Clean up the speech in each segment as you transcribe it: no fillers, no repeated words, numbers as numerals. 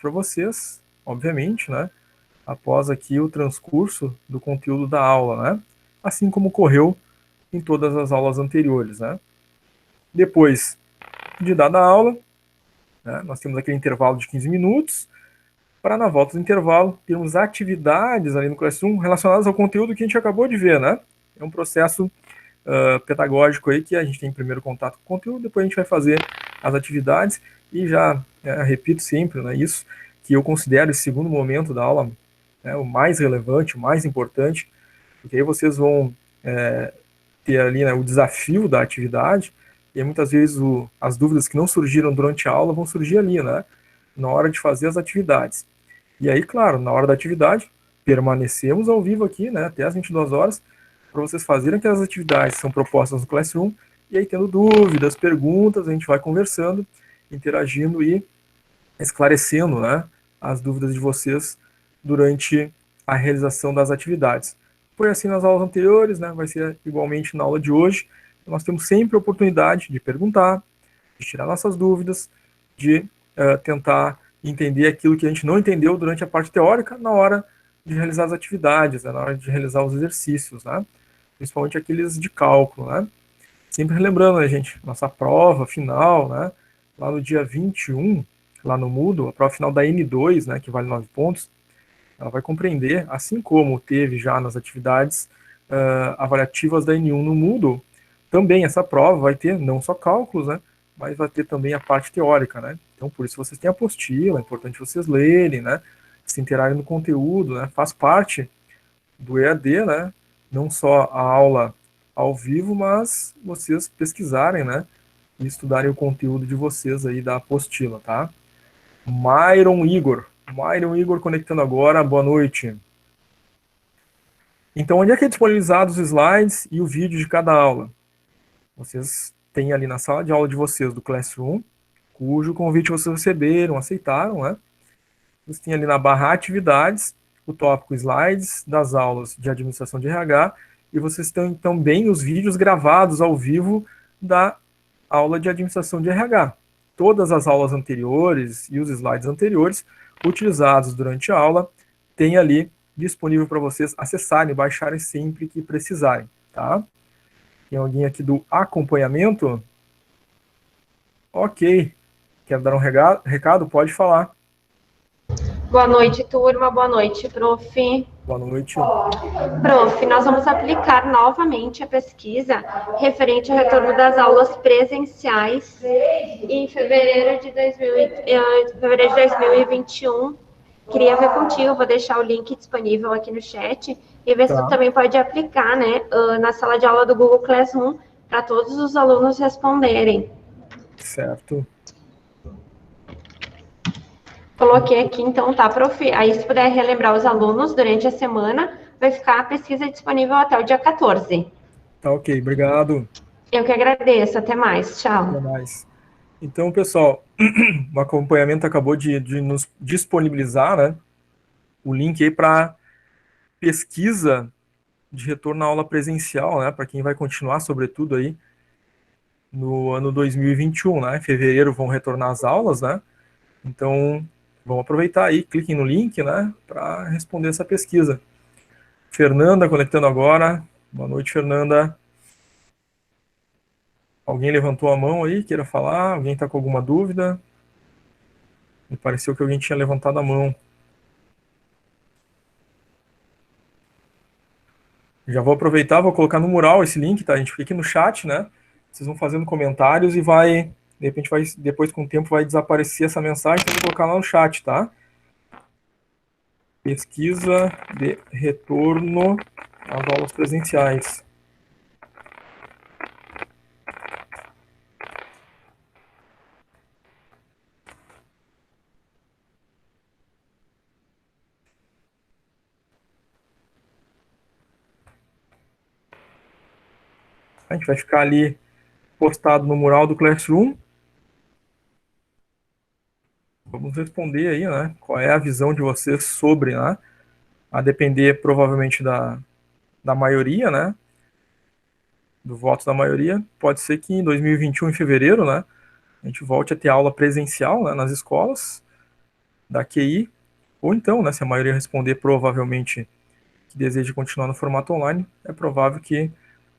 para vocês, obviamente, né? Após aqui o transcurso do conteúdo da aula, né? Assim como ocorreu em todas as aulas anteriores, né? Depois de dada a aula, né, nós temos aquele intervalo de 15 minutos, para na volta do intervalo termos atividades ali no Classroom relacionadas ao conteúdo que a gente acabou de ver, né? É um processo pedagógico aí que a gente tem primeiro contato com o conteúdo, depois a gente vai fazer as atividades e já repito sempre, né, isso, que eu considero esse segundo momento da aula o mais relevante, o mais importante, porque aí vocês vão ter ali, né, o desafio da atividade, e aí, muitas vezes as dúvidas que não surgiram durante a aula vão surgir ali, né, na hora de fazer as atividades. E aí, claro, na hora da atividade, permanecemos ao vivo aqui, né, até as 22 horas, para vocês fazerem aquelas atividades que são propostas no Classroom, e aí, tendo dúvidas, perguntas, a gente vai conversando, interagindo e esclarecendo, né, as dúvidas de vocês durante a realização das atividades. Foi assim nas aulas anteriores, né, vai ser igualmente na aula de hoje. Nós temos sempre a oportunidade de perguntar, de tirar nossas dúvidas, de tentar entender aquilo que a gente não entendeu durante a parte teórica na hora de realizar as atividades, né, na hora de realizar os exercícios, né, principalmente aqueles de cálculo, né. Sempre lembrando, né, gente, nossa prova final, né, lá no dia 21, lá no Moodle, a prova final da N2, né, que vale 9 pontos, ela vai compreender, assim como teve já nas atividades avaliativas da N1 no Moodle, também essa prova vai ter não só cálculos, né, mas vai ter também a parte teórica, né. Então, por isso vocês têm a apostila, é importante vocês lerem, né, se interarem no conteúdo, né, faz parte do EAD, né, não só a aula ao vivo, mas vocês pesquisarem, né, e estudarem o conteúdo de vocês aí da apostila, tá? Myron Igor conectando agora, boa noite. Então, onde é que é disponibilizado os slides e o vídeo de cada aula? Vocês têm ali na sala de aula de vocês do Classroom, cujo convite vocês receberam, aceitaram, né? Vocês têm ali na barra atividades, o tópico slides das aulas de administração de RH, e vocês têm também os vídeos gravados ao vivo da aula de administração de RH. Todas as aulas anteriores e os slides anteriores utilizados durante a aula tem ali disponível para vocês acessarem e baixarem sempre que precisarem, tá? Tem alguém aqui do acompanhamento? Ok. Quer dar um recado? Pode falar. Boa noite, turma. Boa noite, prof. Boa noite. Prof, nós vamos aplicar novamente a pesquisa referente ao retorno das aulas presenciais em fevereiro de 2021. Queria ver contigo, vou deixar o link disponível aqui no chat e ver se tu também pode aplicar, né, na sala de aula do Google Classroom para todos os alunos responderem. Certo. Coloquei aqui, então, tá, prof? Aí, se puder relembrar os alunos durante a semana, vai ficar a pesquisa disponível até o dia 14. Tá ok, obrigado. Eu que agradeço, até mais, tchau. Até mais. Então, pessoal, o acompanhamento acabou de nos disponibilizar, né, o link aí para pesquisa de retorno à aula presencial, né, para quem vai continuar, sobretudo, aí no ano 2021, né, em fevereiro vão retornar as aulas, né, então vamos aproveitar aí, cliquem no link, né, para responder essa pesquisa. Fernanda conectando agora, boa noite, Fernanda. Alguém levantou a mão aí, queira falar? Alguém está com alguma dúvida? Me pareceu que alguém tinha levantado a mão. Já vou aproveitar, vou colocar no mural esse link, tá? A gente fica aqui no chat, né? Vocês vão fazendo comentários e vai, de repente, vai, depois com o tempo vai desaparecer essa mensagem, então eu vou colocar lá no chat, tá? Pesquisa de retorno às aulas presenciais. A gente vai ficar ali postado no mural do Classroom. Vamos responder aí, né? Qual é a visão de vocês sobre, né? A depender provavelmente da maioria, né? Do voto da maioria. Pode ser que em 2021, em fevereiro, né? A gente volte a ter aula presencial, né, nas escolas. da QI, ou então, né, se a maioria responder provavelmente que deseja continuar no formato online, é provável que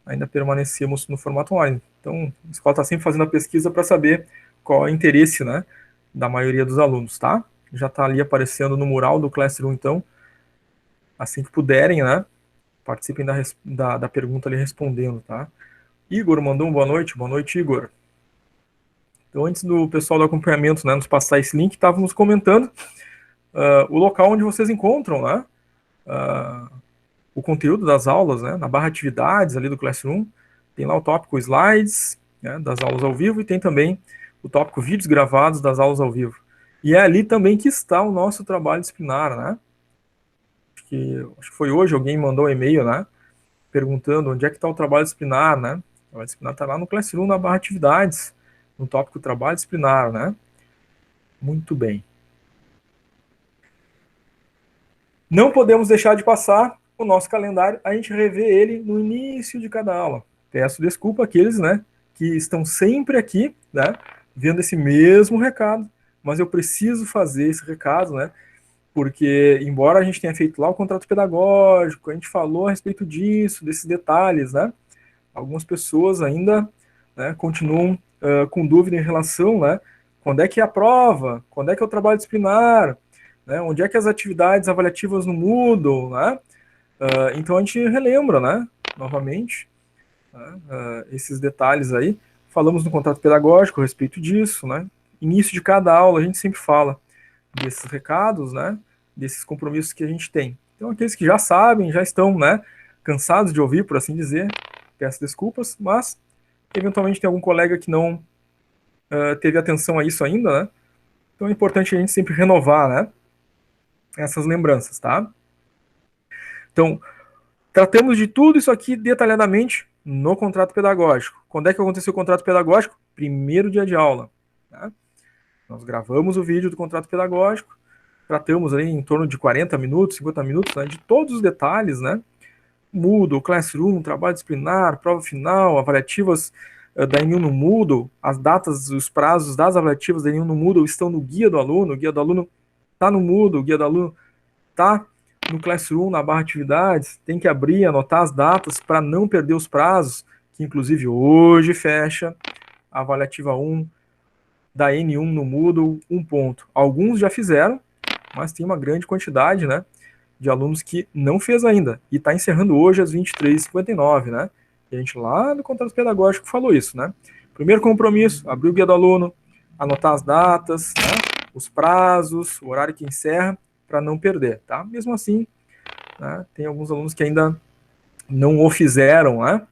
ainda permanecemos no formato online. Então, a escola está sempre fazendo a pesquisa para saber qual é o interesse, né, da maioria dos alunos, tá? Já está ali aparecendo no mural do Classroom, então, assim que puderem, né, participem da pergunta ali respondendo, tá? Igor mandou um boa noite, Igor. Então, antes do pessoal do acompanhamento, né, nos passar esse link, estávamos comentando o local onde vocês encontram, né, o conteúdo das aulas, né, na barra atividades ali do Classroom, tem lá o tópico slides, né, das aulas ao vivo, e tem também o tópico vídeos gravados das aulas ao vivo. E é ali também que está o nosso trabalho disciplinar, né? Acho que foi hoje, alguém mandou um e-mail, né, perguntando onde é que está o trabalho disciplinar, né? O trabalho disciplinar está lá no Classroom, na barra atividades, no tópico trabalho disciplinar, né? Muito bem. Não podemos deixar de passar o nosso calendário, a gente revê ele no início de cada aula. Peço desculpa àqueles, né, que estão sempre aqui, né, vendo esse mesmo recado, mas eu preciso fazer esse recado, né, porque embora a gente tenha feito lá o contrato pedagógico, a gente falou a respeito disso, desses detalhes, né, algumas pessoas ainda, né, continuam com dúvida em relação, né, quando é que é a prova, quando é que é o trabalho disciplinar, né, onde é que as atividades avaliativas no Moodle, né? Então a gente relembra, né, novamente, né, esses detalhes aí. Falamos no contrato pedagógico a respeito disso, né? Início de cada aula a gente sempre fala desses recados, né, desses compromissos que a gente tem. Então aqueles que já sabem, já estão, né, cansados de ouvir, por assim dizer, peço desculpas, mas eventualmente tem algum colega que não teve atenção a isso ainda, né? Então é importante a gente sempre renovar, né, essas lembranças, tá? Então, tratamos de tudo isso aqui detalhadamente no contrato pedagógico. Quando é que aconteceu o contrato pedagógico? Primeiro dia de aula. Tá? Nós gravamos o vídeo do contrato pedagógico, tratamos ali em torno de 40 minutos, 50 minutos, né, de todos os detalhes, né? Moodle, Classroom, trabalho disciplinar, prova final, avaliativas da Enem no Moodle, as datas, os prazos das avaliativas da Enem no Moodle estão no guia do aluno, o guia do aluno está no Moodle, o guia do aluno está no Classroom, na barra atividades, tem que abrir, anotar as datas para não perder os prazos, que inclusive hoje fecha a avaliativa 1 da N1 no Moodle, 1 ponto. Alguns já fizeram, mas tem uma grande quantidade, né, de alunos que não fez ainda, e está encerrando hoje às 23h59, né? E a gente lá no contrato pedagógico falou isso, né? Primeiro compromisso, abrir o guia do aluno, anotar as datas, né, os prazos, o horário que encerra, para não perder, tá? Mesmo assim, né, tem alguns alunos que ainda não o fizeram, né?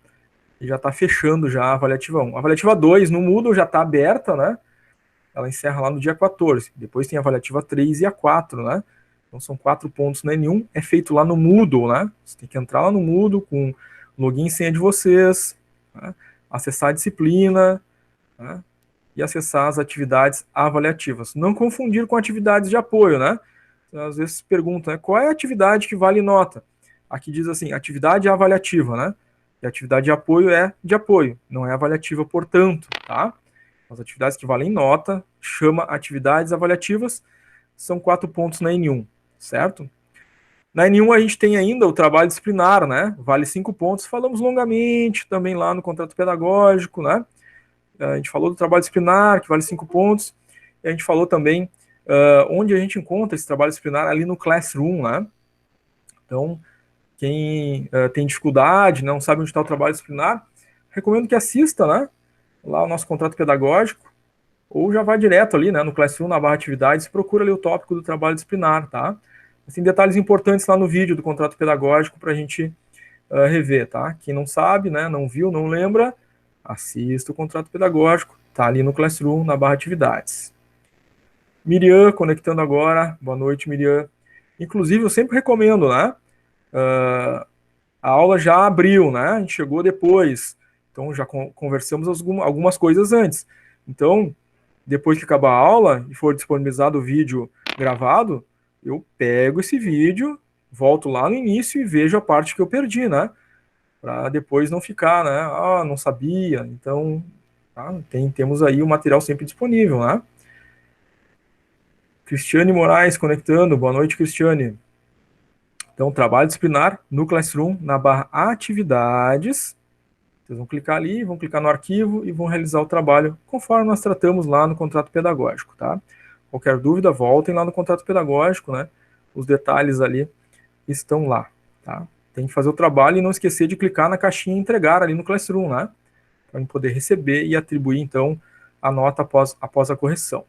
E já está fechando já a avaliativa 1. A avaliativa 2 no Moodle já está aberta, né? Ela encerra lá no dia 14. Depois tem a avaliativa 3 e a 4, né? Então são 4 pontos no N1, é feito lá no Moodle, né? Você tem que entrar lá no Moodle com login e senha de vocês, né? Acessar a disciplina, né? E acessar as atividades avaliativas. Não confundir com atividades de apoio, né? Às vezes perguntam, né, qual é a atividade que vale nota? Aqui diz assim, atividade avaliativa, né? E atividade de apoio é de apoio, não é avaliativa, portanto, tá? As atividades que valem nota, chama atividades avaliativas, são 4 pontos na N1, certo? Na N1 a gente tem ainda o trabalho disciplinar, né? Vale 5 pontos, falamos longamente também lá no contrato pedagógico, né? A gente falou do trabalho disciplinar, que vale 5 pontos, e a gente falou também onde a gente encontra esse trabalho disciplinar ali no Classroom, né? Então, quem tem dificuldade, não sabe onde está o trabalho disciplinar, recomendo que assista, né? Lá o nosso contrato pedagógico, ou já vai direto ali, né, no Classroom, na barra atividades, procura ali o tópico do trabalho disciplinar, tá? Tem detalhes importantes lá no vídeo do contrato pedagógico para a gente rever, tá? Quem não sabe, né, não viu, não lembra, assista o contrato pedagógico, tá ali no Classroom, na barra atividades. Miriam, conectando agora, boa noite, Miriam. Inclusive, eu sempre recomendo, né, a aula já abriu, né, a gente chegou depois, então já conversamos algumas coisas antes. Então, depois que acabar a aula e for disponibilizado o vídeo gravado, eu pego esse vídeo, volto lá no início e vejo a parte que eu perdi, né? Para depois não ficar, né? Ah, não sabia. Então, tá? Temos aí o material sempre disponível, né? Cristiane Moraes conectando. Boa noite, Cristiane. Então, trabalho disciplinar no Classroom, na barra atividades. Vocês vão clicar ali, vão clicar no arquivo e vão realizar o trabalho conforme nós tratamos lá no contrato pedagógico, tá? Qualquer dúvida, voltem lá no contrato pedagógico, né? Os detalhes ali estão lá, tá? Tem que fazer o trabalho e não esquecer de clicar na caixinha entregar ali no Classroom, né? Para poder receber e atribuir, então, a nota após a correção.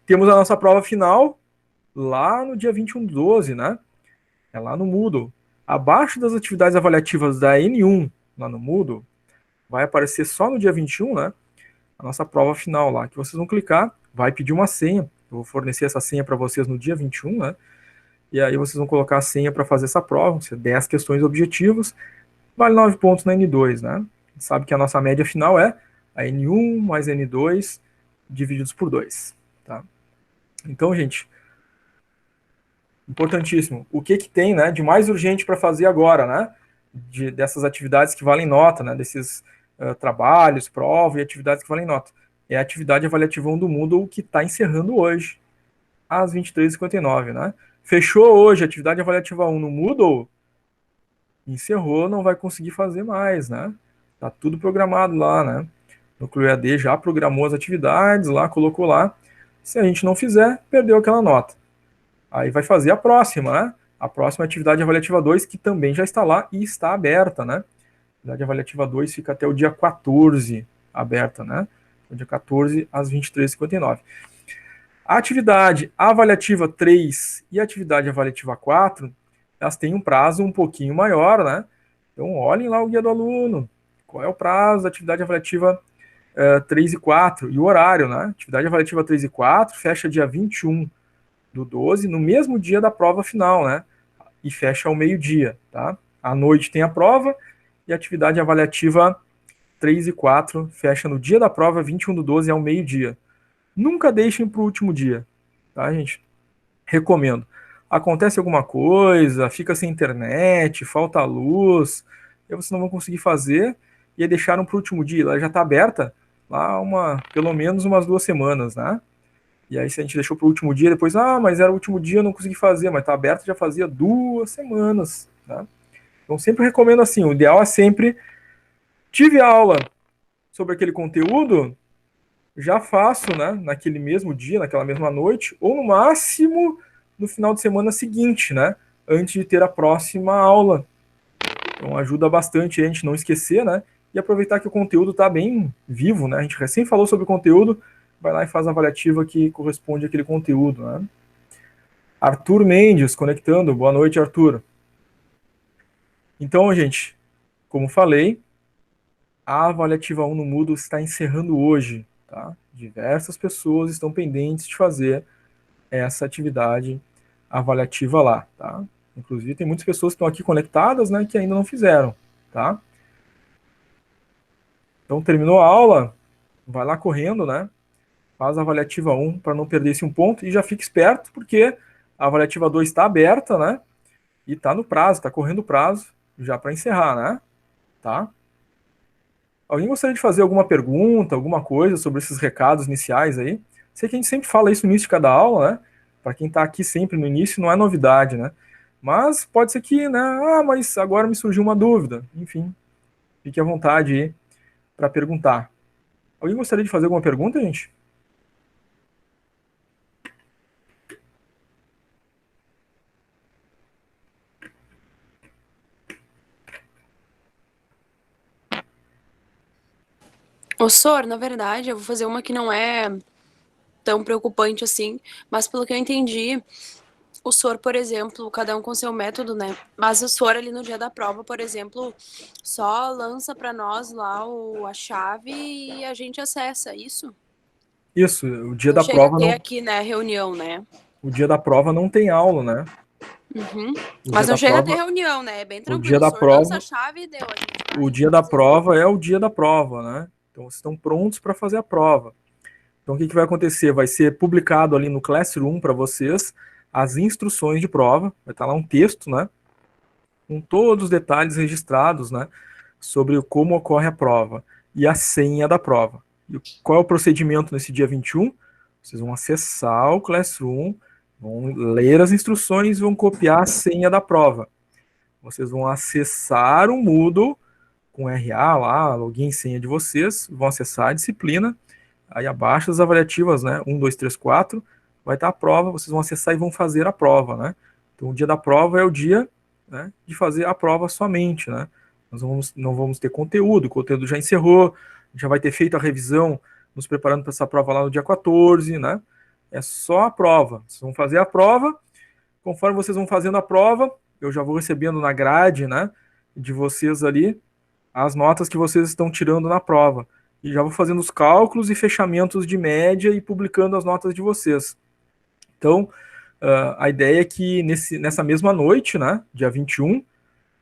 Temos a nossa prova final lá no dia 21/12, né? É lá no Moodle. Abaixo das atividades avaliativas da N1, lá no Moodle, vai aparecer só no dia 21, né? A nossa prova final lá, que vocês vão clicar, vai pedir uma senha. Eu vou fornecer essa senha para vocês no dia 21, né? E aí vocês vão colocar a senha para fazer essa prova, 10 questões objetivas, vale 9 pontos na N2, né? A gente sabe que a nossa média final é a N1 mais N2 divididos por 2, tá? Então, gente, importantíssimo. O que tem, né, de mais urgente para fazer agora, né? Dessas atividades que valem nota, né? Desses trabalhos, prova e atividades que valem nota. É a atividade avaliativa 1 do Moodle que está encerrando hoje, às 23h59, né? Fechou hoje a atividade avaliativa 1 no Moodle, encerrou, não vai conseguir fazer mais, né? Tá tudo programado lá, né? O Núcleo EAD já programou as atividades lá, colocou lá. Se a gente não fizer, perdeu aquela nota. Aí vai fazer a próxima, né? A próxima atividade avaliativa 2, que também já está lá e está aberta, né? A atividade avaliativa 2 fica até o dia 14 aberta, né? O dia 14 às 23h59. A atividade avaliativa 3 e a atividade avaliativa 4, elas têm um prazo um pouquinho maior, né? Então, olhem lá o guia do aluno. Qual é o prazo da atividade avaliativa 3 e 4 e o horário, né? Atividade avaliativa 3 e 4 fecha dia 21/12, no mesmo dia da prova final, né? E fecha ao meio-dia, tá? À noite tem a prova e a atividade avaliativa 3 e 4 fecha no dia da prova, 21/12, ao meio-dia. Nunca deixem para o último dia, tá, gente? Recomendo. Acontece alguma coisa, fica sem internet, falta luz, e vocês não vão conseguir fazer, e aí deixaram para o último dia. Ela já está aberta lá pelo menos umas 2 semanas, né? E aí se a gente deixou para o último dia, depois, mas era o último dia, eu não consegui fazer, mas está aberto já fazia 2 semanas, tá? Então sempre recomendo assim, o ideal é sempre, tive aula sobre aquele conteúdo, já faço, né, naquele mesmo dia, naquela mesma noite, ou no máximo no final de semana seguinte, né, antes de ter a próxima aula. Então ajuda bastante a gente não esquecer, né, e aproveitar que o conteúdo está bem vivo, né, a gente recém falou sobre o conteúdo, vai lá e faz a avaliativa que corresponde àquele conteúdo, né. Arthur Mendes conectando, boa noite, Arthur. Então, gente, como falei, a avaliativa 1 no Moodle está encerrando hoje, tá? Diversas pessoas estão pendentes de fazer essa atividade avaliativa lá, tá? Inclusive, tem muitas pessoas que estão aqui conectadas, né, que ainda não fizeram, tá? Então, terminou a aula, vai lá correndo, né? Faz a avaliativa 1 para não perder esse 1 ponto e já fique esperto, porque a avaliativa 2 está aberta, né? E está no prazo, está correndo o prazo já para encerrar, né? Tá? Alguém gostaria de fazer alguma pergunta, alguma coisa sobre esses recados iniciais aí? Sei que a gente sempre fala isso no início de cada aula, né? Para quem está aqui sempre no início, não é novidade, né? Mas pode ser que, né? Mas agora me surgiu uma dúvida. Enfim, fique à vontade aí para perguntar. Alguém gostaria de fazer alguma pergunta, gente? Ô, Sor, na verdade, eu vou fazer uma que não é tão preocupante assim, mas pelo que eu entendi, o Sor, por exemplo, cada um com seu método, né? Mas o Sor ali no dia da prova, por exemplo, só lança para nós lá a chave e a gente acessa, isso? Isso, o dia Não da chega a prova ter não. aqui, né, reunião, né? O dia da prova não tem aula, né? Uhum. O Mas dia não da chega a ter prova, reunião, né? É bem o dia tranquilo. O da Sor lança a prova, chave e deu. A gente vai o dia da fazer. prova é o dia da prova, né? Então vocês estão prontos para fazer a prova. Então o que vai acontecer? Vai ser publicado ali no Classroom para vocês as instruções de prova. Vai estar lá um texto, né? Com todos os detalhes registrados, né? Sobre como ocorre a prova e a senha da prova. E qual é o procedimento nesse dia 21? Vocês vão acessar o Classroom, vão ler as instruções e vão copiar a senha da prova. Vocês vão acessar o Moodle com RA lá, login e senha de vocês, vão acessar a disciplina, aí abaixo as avaliativas, né, 1, 2, 3, 4, vai estar a prova, vocês vão acessar e vão fazer a prova, né. Então o dia da prova é o dia, né, de fazer a prova somente, né. Nós não vamos ter conteúdo, o conteúdo já encerrou, já vai ter feito a revisão, nos preparando para essa prova lá no dia 14, né, é só a prova, vocês vão fazer a prova, conforme vocês vão fazendo a prova, eu já vou recebendo na grade, né, de vocês ali, as notas que vocês estão tirando na prova. E já vou fazendo os cálculos e fechamentos de média e publicando as notas de vocês. Então, a ideia é que nessa mesma noite, né, dia 21,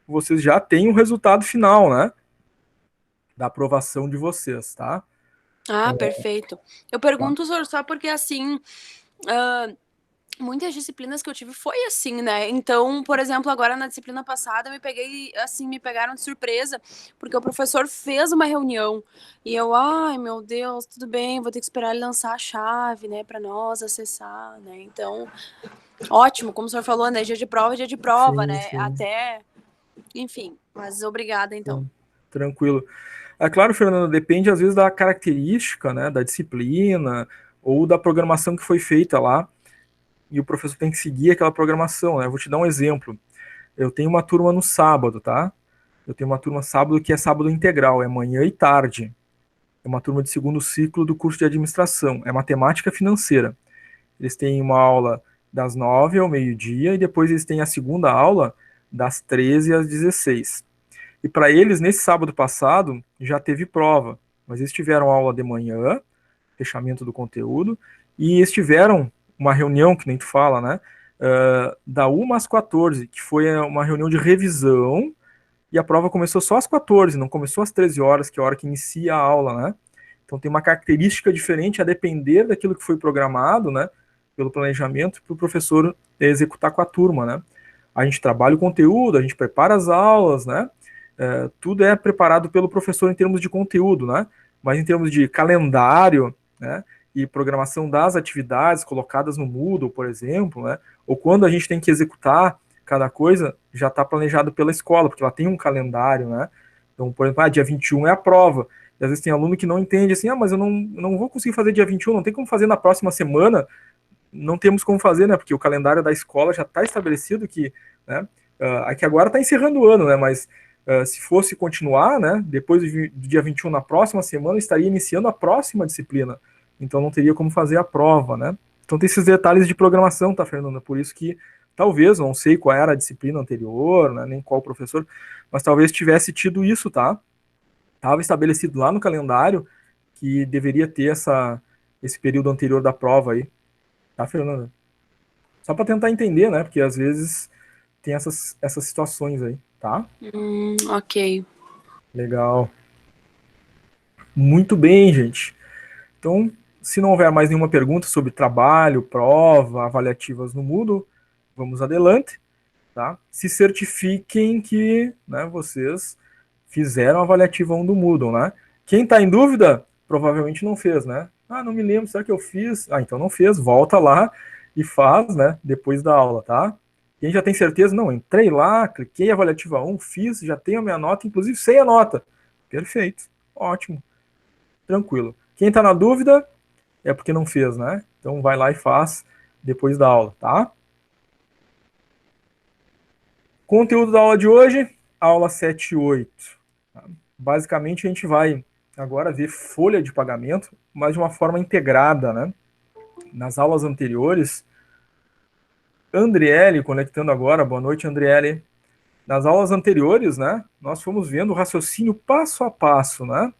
vocês já tenham o resultado final, né, da aprovação de vocês, tá? Ah, perfeito. Eu pergunto, só porque, assim, muitas disciplinas que eu tive foi assim, né? Então, por exemplo, agora na disciplina passada me pegaram de surpresa, porque o professor fez uma reunião e eu, ai, meu Deus, tudo bem, vou ter que esperar ele lançar a chave, né, para nós acessar, né? Então, ótimo, como o senhor falou, né, dia de prova, Sim, né? sim. Até, enfim, mas obrigada, então. Sim, tranquilo. É claro, Fernando, depende às vezes da característica, né, da disciplina ou da programação que foi feita lá, e o professor tem que seguir aquela programação, né? Eu vou te dar um exemplo. Eu tenho uma turma no sábado, tá? Eu tenho uma turma sábado que é sábado integral, é manhã e tarde. É uma turma de segundo ciclo do curso de administração, é matemática financeira. Eles têm uma aula das 9 ao meio-dia e depois eles têm a segunda aula das 13 às 16. E para eles, nesse sábado passado, já teve prova, mas eles tiveram aula de manhã, fechamento do conteúdo, e eles tiveram uma reunião, que nem tu fala, né, da 1 às 14, que foi uma reunião de revisão, e a prova começou só às 14, não começou às 13 horas, que é a hora que inicia a aula, né? Então tem uma característica diferente a depender daquilo que foi programado, né, pelo planejamento, para o professor executar com a turma, né? A gente trabalha o conteúdo, a gente prepara as aulas, né? Tudo é preparado pelo professor em termos de conteúdo, né? Mas em termos de calendário, né, e programação das atividades colocadas no Moodle, por exemplo, né, ou quando a gente tem que executar cada coisa, já está planejado pela escola, porque ela tem um calendário, né? Então, por exemplo, dia 21 é a prova. E às vezes tem aluno que não entende assim, mas eu não vou conseguir fazer dia 21, não tem como fazer na próxima semana. Não temos como fazer, né? Porque o calendário da escola já está estabelecido que, né? Aqui agora está encerrando o ano, né? Mas se fosse continuar, né? Depois do dia 21, na próxima semana, estaria iniciando a próxima disciplina. Então não teria como fazer a prova, né? Então tem esses detalhes de programação, tá, Fernanda? Por isso que talvez, não sei qual era a disciplina anterior, né, nem qual professor, mas talvez tivesse tido isso, tá? Estava estabelecido lá no calendário que deveria ter esse período anterior da prova aí, tá, Fernanda? Só para tentar entender, né? Porque às vezes tem essas situações aí, tá? Ok. Legal. Muito bem, gente. Então, se não houver mais nenhuma pergunta sobre trabalho, prova, avaliativas no Moodle, vamos adelante, tá? Se certifiquem que, né, vocês fizeram a avaliativa 1 do Moodle, né? Quem está em dúvida, provavelmente não fez, né? Ah, não me lembro, será que eu fiz? Ah, então não fez, volta lá e faz, né, depois da aula, tá? Quem já tem certeza, não, entrei lá, cliquei avaliativa 1, fiz, já tenho a minha nota, inclusive sei a nota. Perfeito, ótimo, tranquilo. Quem está na dúvida é porque não fez, né? Então vai lá e faz depois da aula, tá? Conteúdo da aula de hoje, aula 7 e 8. Tá? Basicamente a gente vai agora ver folha de pagamento, mas de uma forma integrada, né? Nas aulas anteriores, Andriele, conectando agora, boa noite, Andriele. Nas aulas anteriores, né, nós fomos vendo o raciocínio passo a passo, né,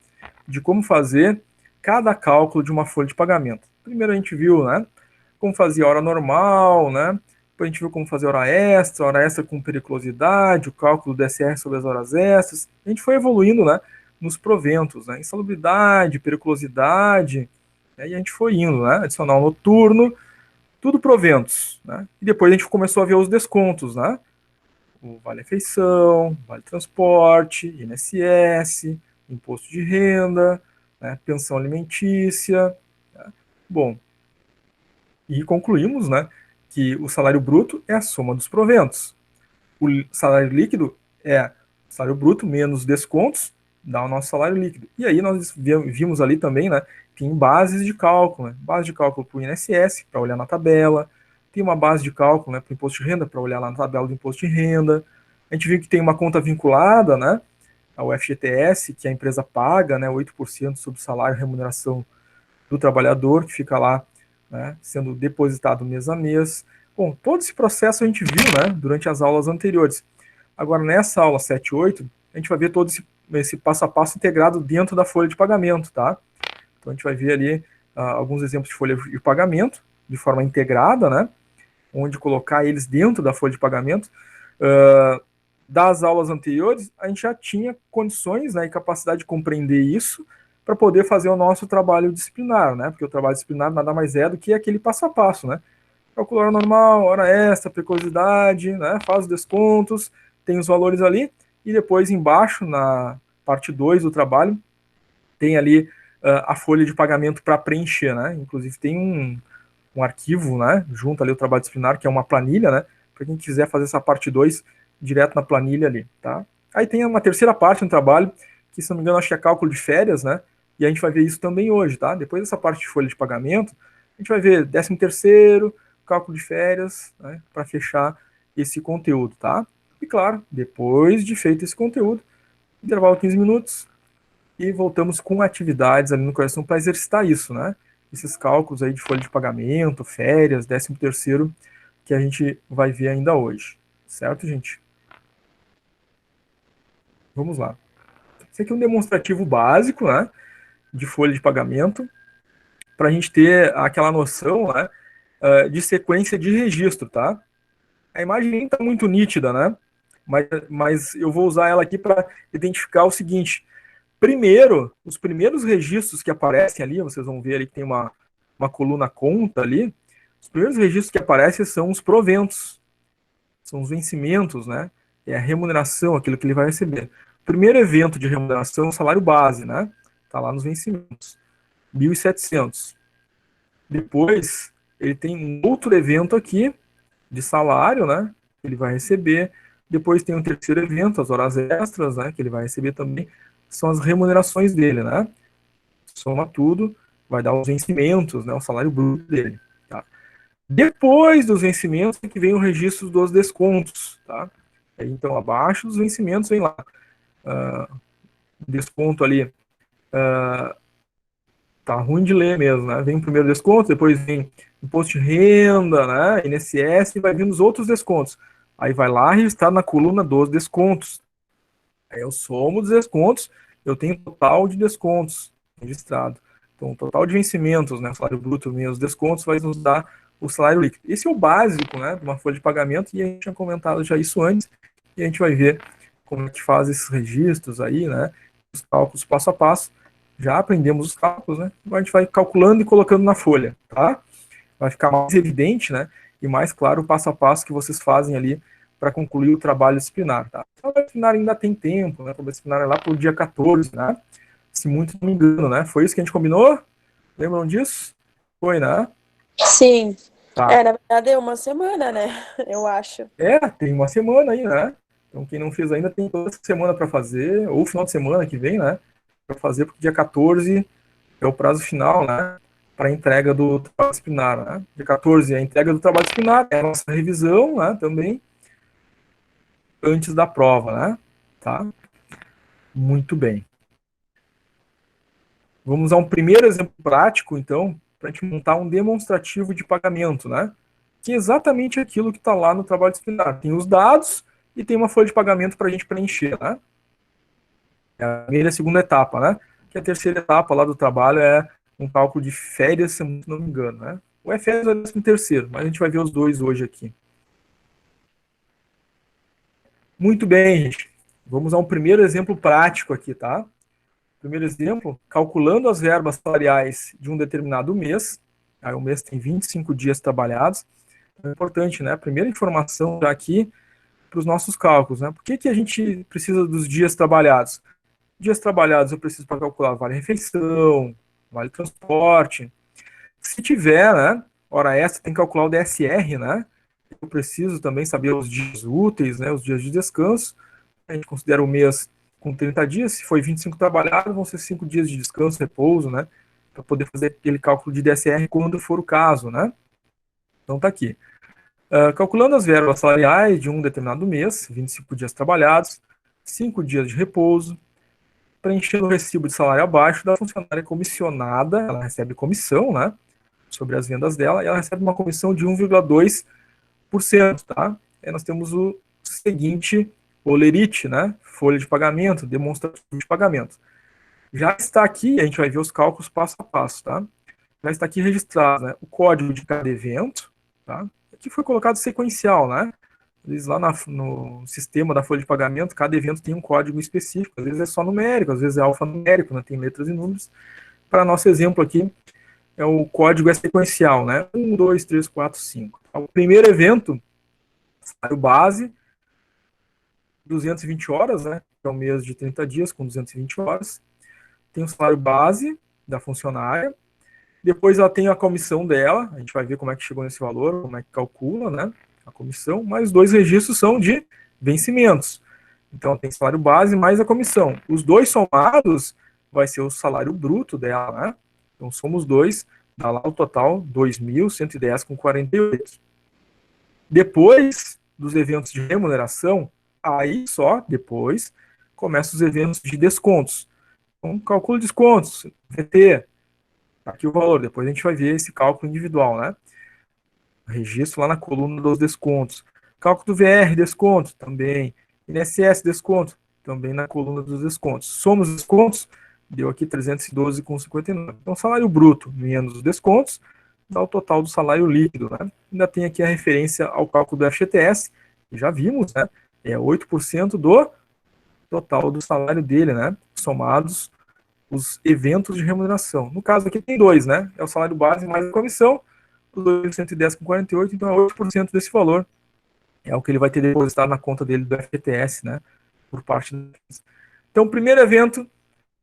de como fazer cada cálculo de uma folha de pagamento. Primeiro a gente viu, né, como fazer hora normal, né, depois a gente viu como fazer hora extra com periculosidade, o cálculo do DSR sobre as horas extras. A gente foi evoluindo, né, nos proventos, né, insalubridade, periculosidade, né, e a gente foi indo, né, adicional noturno, tudo proventos, né, e depois a gente começou a ver os descontos, né, o vale-refeição, vale-transporte, INSS, imposto de renda, né, pensão alimentícia. Né. Bom, E concluímos, né, que o salário bruto é a soma dos proventos. O salário líquido é o salário bruto menos descontos, dá o nosso salário líquido. E aí nós vimos ali também, né, tem bases de cálculo, né, base de cálculo para o INSS, para olhar na tabela, tem uma base de cálculo, né, para o imposto de renda, para olhar lá na tabela do imposto de renda. A gente viu que tem uma conta vinculada, né, ao FGTS, que a empresa paga, né, 8% sobre o salário e remuneração do trabalhador, que fica lá, né, sendo depositado mês a mês. Bom, todo esse processo a gente viu, né, durante as aulas anteriores. Agora, nessa aula 7 e 8, a gente vai ver todo esse passo a passo integrado dentro da folha de pagamento, tá? Então, a gente vai ver ali alguns exemplos de folha de pagamento, de forma integrada, né, onde colocar eles dentro da folha de pagamento. Das aulas anteriores, a gente já tinha condições, né, e capacidade de compreender isso para poder fazer o nosso trabalho disciplinar, né? Porque o trabalho disciplinar nada mais é do que aquele passo a passo, né? Calcula hora normal, hora extra, periculosidade, né? Faz os descontos, tem os valores ali, e depois embaixo, na parte 2 do trabalho, tem ali a folha de pagamento para preencher, né? Inclusive tem um arquivo, né? Junto ali o trabalho disciplinar, que é uma planilha, né? Para quem quiser fazer essa parte 2 direto na planilha ali, tá? Aí tem uma terceira parte no trabalho, que se não me engano acho que é cálculo de férias, né? E a gente vai ver isso também hoje, tá? Depois dessa parte de folha de pagamento, a gente vai ver 13º, cálculo de férias, né? Para fechar esse conteúdo, tá? E claro, depois de feito esse conteúdo, intervalo 15 minutos e voltamos com atividades ali no coração para exercitar isso, né? Esses cálculos aí de folha de pagamento, férias, 13º, que a gente vai ver ainda hoje. Certo, gente? Vamos lá. Esse aqui é um demonstrativo básico, né, de folha de pagamento, para a gente ter aquela noção, né, de sequência de registro, tá? A imagem nem está muito nítida, né? Mas eu vou usar ela aqui para identificar o seguinte. Primeiro, os primeiros registros que aparecem ali, vocês vão ver ali que tem uma coluna conta ali, os primeiros registros que aparecem são os proventos, são os vencimentos, né? É a remuneração, aquilo que ele vai receber. O primeiro evento de remuneração é o salário base, né? Tá lá nos vencimentos. 1.700. Depois, ele tem um outro evento aqui de salário, né? Que ele vai receber. Depois tem um terceiro evento, as horas extras, né? Que ele vai receber também. São as remunerações dele, né? Soma tudo, vai dar os vencimentos, né? O salário bruto dele, tá? Depois dos vencimentos é que vem o registro dos descontos, tá? Então, abaixo dos vencimentos vem lá desconto ali, tá ruim de ler mesmo, né? Vem o primeiro desconto, depois vem imposto de renda, né? INSS, e vai vindo os outros descontos. Aí vai lá registrar na coluna dos descontos. Aí eu somo os descontos, eu tenho total de descontos registrado. Então, o total de vencimentos, né? O salário bruto menos descontos vai nos dar o salário líquido. Esse é o básico, né? De uma folha de pagamento, e a gente tinha comentado já isso antes, e a gente vai ver como é que faz esses registros aí, né? Os cálculos passo a passo. Já aprendemos os cálculos, né? Agora a gente vai calculando e colocando na folha, tá? Vai ficar mais evidente, né? E mais claro o passo a passo que vocês fazem ali para concluir o trabalho disciplinar, tá? O trabalho disciplinar ainda tem tempo, né? O trabalho disciplinar é lá para o dia 14, né? Se muito não me engano, né? Foi isso que a gente combinou? Lembram disso? Foi, né? Sim. Tá. Na verdade é uma semana, né? Eu acho. Tem uma semana aí, né? Então quem não fez ainda tem toda essa semana para fazer, ou final de semana que vem, né? Para fazer, porque dia 14 é o prazo final, né? Para a entrega do trabalho disciplinar, né? Dia 14 é a entrega do trabalho disciplinar, é a nossa revisão, né? Também antes da prova, né? Tá? Muito bem. Vamos a um primeiro exemplo prático, então, para a gente montar um demonstrativo de pagamento, né? Que é exatamente aquilo que está lá no trabalho disciplinar. Tem os dados e tem uma folha de pagamento para a gente preencher, né? É a primeira e a segunda etapa, né? Que a terceira etapa lá do trabalho é um cálculo de férias, se eu não me engano, né? O férias é o 13º, mas a gente vai ver os dois hoje aqui. Muito bem, gente. Vamos a um primeiro exemplo prático aqui, tá? Primeiro exemplo, calculando as verbas salariais de um determinado mês. Aí o mês tem 25 dias trabalhados. É importante, né? A primeira informação já aqui para os nossos cálculos, né? Por que a gente precisa dos dias trabalhados? Dias trabalhados eu preciso para calcular vale refeição, vale transporte. Se tiver, né, hora extra, tem que calcular o DSR, né? Eu preciso também saber os dias úteis, né? Os dias de descanso. A gente considera o mês com 30 dias. Se foi 25 trabalhados, vão ser 5 dias de descanso, repouso, né? Para poder fazer aquele cálculo de DSR quando for o caso, né? Então tá aqui. Calculando as verbas salariais de um determinado mês, 25 dias trabalhados, 5 dias de repouso, preenchendo o recibo de salário abaixo da funcionária comissionada, ela recebe comissão, né, sobre as vendas dela, e ela recebe uma comissão de 1,2%, tá? Aí nós temos o seguinte olerite, né, folha de pagamento, demonstrativo de pagamento. Já está aqui, a gente vai ver os cálculos passo a passo, tá? Já está aqui registrado, né, o código de cada evento, tá? Aqui foi colocado sequencial, né? Às vezes lá no sistema da folha de pagamento, cada evento tem um código específico, às vezes é só numérico, às vezes é alfanumérico, né? Tem letras e números. Para nosso exemplo aqui, o código é sequencial, né? 1, 2, 3, 4, 5. O primeiro evento, salário base, 220 horas, né? Que é um mês de 30 dias com 220 horas. Tem o salário base da funcionária. Depois ela tem a comissão dela, a gente vai ver como é que chegou nesse valor, como é que calcula, né? A comissão, mas os dois registros são de vencimentos. Então tem salário base mais a comissão. Os dois somados vai ser o salário bruto dela, né? Então somos dois, dá lá o total 2.110,48. Depois dos eventos de remuneração, aí só depois começam os eventos de descontos. Então calcula descontos, VT, aqui o valor, depois a gente vai ver esse cálculo individual, né? Registro lá na coluna dos descontos. Cálculo do VR, desconto, também. INSS, desconto, também na coluna dos descontos. Somos os descontos, deu aqui 312,59. Então, salário bruto menos os descontos, dá o total do salário líquido, né? Ainda tem aqui a referência ao cálculo do FGTS, que já vimos, né? É 8% do total do salário dele, né? Somados os eventos de remuneração. No caso aqui tem dois, né? É o salário base mais a comissão, 210,48, então é 8% desse valor. É o que ele vai ter depositado na conta dele do FGTS, né? Por parte do... Então, primeiro evento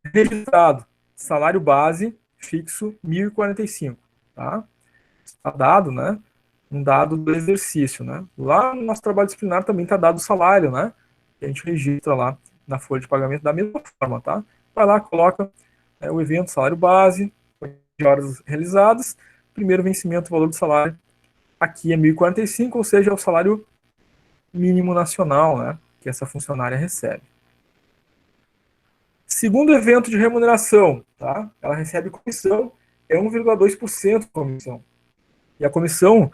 registrado, salário base fixo 1.045, tá? Está dado, né? Um dado do exercício, né? Lá no nosso trabalho disciplinar também está dado o salário, né? Que a gente registra lá na folha de pagamento da mesma forma, tá? Vai lá, coloca o evento, salário base, de horas realizadas, primeiro vencimento, valor do salário, aqui é 1.045, ou seja, é o salário mínimo nacional, né, que essa funcionária recebe. Segundo evento de remuneração, tá? Ela recebe comissão, é 1,2% de comissão. E a comissão,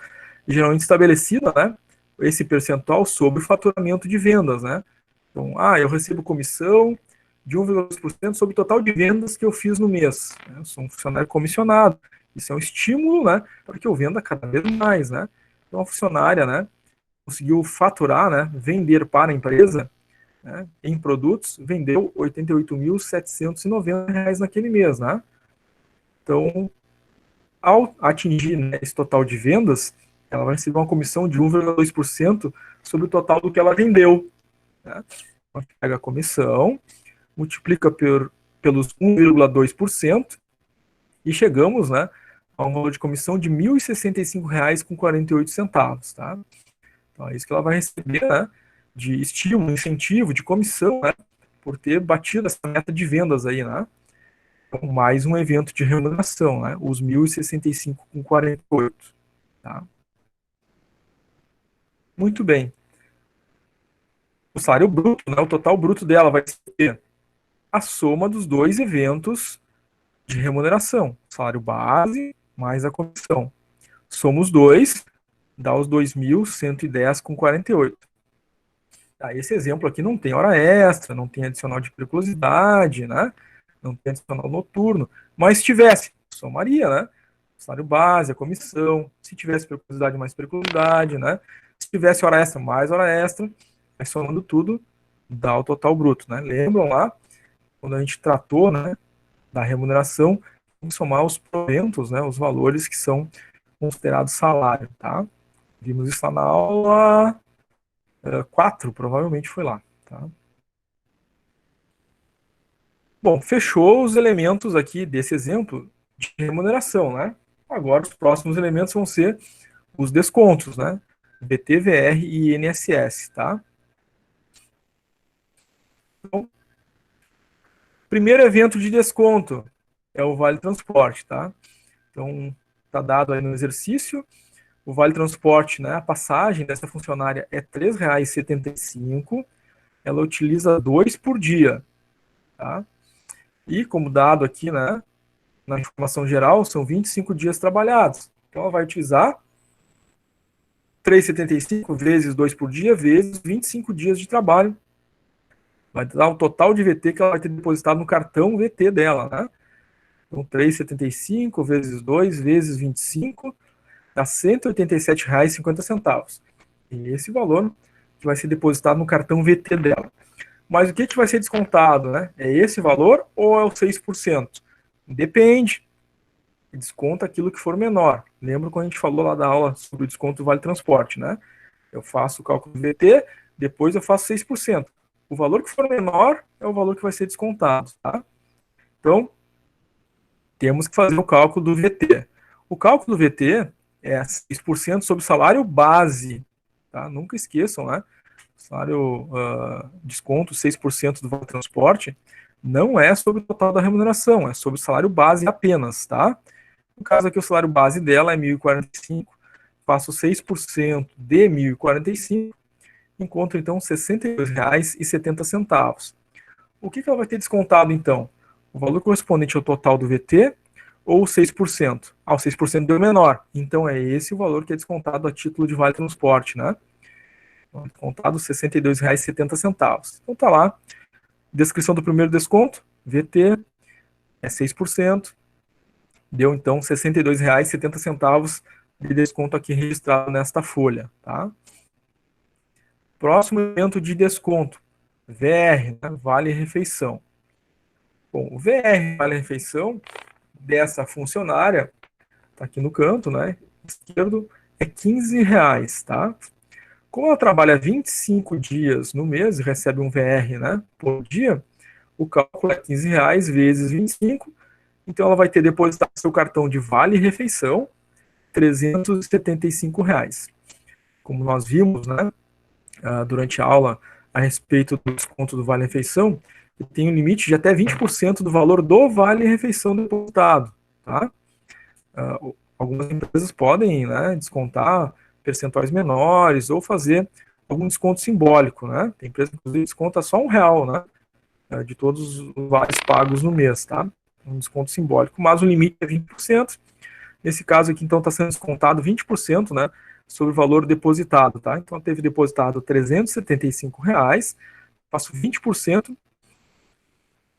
geralmente estabelecida, né, esse percentual sobre o faturamento de vendas, né? Então, eu recebo comissão de 1,2% sobre o total de vendas que eu fiz no mês. Eu sou um funcionário comissionado. Isso é um estímulo, né, para que eu venda cada vez mais, né? Então, a funcionária, né, conseguiu faturar, né, vender para a empresa, né, em produtos, vendeu R$ 88.790 naquele mês, né? Então, ao atingir, né, esse total de vendas, ela vai receber uma comissão de 1,2% sobre o total do que ela vendeu, né? Então, pega a comissão, multiplica pelos 1,2% e chegamos, né, a um valor de comissão de R$ 1.065,48, tá? Então é isso que ela vai receber, né, de estímulo, incentivo, de comissão, né, por ter batido essa meta de vendas aí, né? Então, mais um evento de remuneração, né, os 1.065,48, tá? Muito bem. O salário bruto, né, o total bruto dela vai ser a soma dos dois eventos de remuneração, salário base mais a comissão. Somos dois, dá os 2.110,48. Esse exemplo aqui não tem hora extra, não tem adicional de periculosidade, né? Não tem adicional noturno, mas se tivesse, somaria, né? Salário base, a comissão, se tivesse periculosidade mais periculosidade, né? Se tivesse hora extra mais hora extra, aí somando tudo, dá o total bruto, né? Lembram lá, quando a gente tratou, né, da remuneração, tem que somar os proventos, né, os valores que são considerados salário, tá? Vimos isso lá na aula 4, provavelmente foi lá, tá? Bom, fechou os elementos aqui desse exemplo de remuneração, né? Agora, os próximos elementos vão ser os descontos, né? VT, VR e INSS, tá? Então, primeiro evento de desconto é o Vale Transporte, tá? Então, tá dado aí no exercício. O Vale Transporte, né, a passagem dessa funcionária é R$ 3,75. Ela utiliza 2 por dia, tá? E como dado aqui, né, na informação geral, são 25 dias trabalhados. Então, ela vai utilizar 3,75 vezes 2 por dia, vezes 25 dias de trabalho. Vai dar o total de VT que ela vai ter depositado no cartão VT dela, né? Então, 3,75 vezes 2 vezes 25 dá R$ 187,50. E esse valor que vai ser depositado no cartão VT dela. Mas o que vai ser descontado, né? É esse valor ou é o 6%? Depende. Desconta aquilo que for menor. Lembra quando a gente falou lá da aula sobre o desconto do Vale Transporte, né? Eu faço o cálculo do VT, depois eu faço 6%. O valor que for menor é o valor que vai ser descontado, tá? Então, temos que fazer o cálculo do VT. O cálculo do VT é 6% sobre o salário base, tá? Nunca esqueçam, né? Salário desconto 6% do Vale Transporte não é sobre o total da remuneração, é sobre o salário base apenas, tá? No caso aqui, o salário base dela é 1.045, faço 6% de 1.045, encontro então R$ 62,70. O que ela vai ter descontado então? O valor correspondente ao total do VT ou 6%? Ah, o 6% deu menor, então é esse o valor que é descontado a título de Vale Transporte, né? Descontado R$ 62,70. Então tá lá, descrição do primeiro desconto, VT é 6%, deu então R$ 62,70 de desconto aqui registrado nesta folha, tá? Próximo evento de desconto, VR, né? Vale Refeição. Bom, o VR Vale Refeição dessa funcionária, tá aqui no canto, né, esquerdo, é R$ 15, tá? Como ela trabalha 25 dias no mês e recebe um VR, né, por dia, o cálculo é R$ 15 vezes 25, então ela vai ter depositado seu cartão de Vale Refeição, R$ 375. Como nós vimos, né, durante a aula a respeito do desconto do Vale Refeição, tem um limite de até 20% do valor do Vale Refeição depositado, tá? Algumas empresas podem, né, descontar percentuais menores ou fazer algum desconto simbólico, né? Tem empresa que desconta só R$ 1, né, de todos os vales pagos no mês, tá? Um desconto simbólico, mas o limite é 20%. Nesse caso aqui, então, está sendo descontado 20%, né, sobre o valor depositado, tá? Então, teve depositado R$ 375, faço 20%,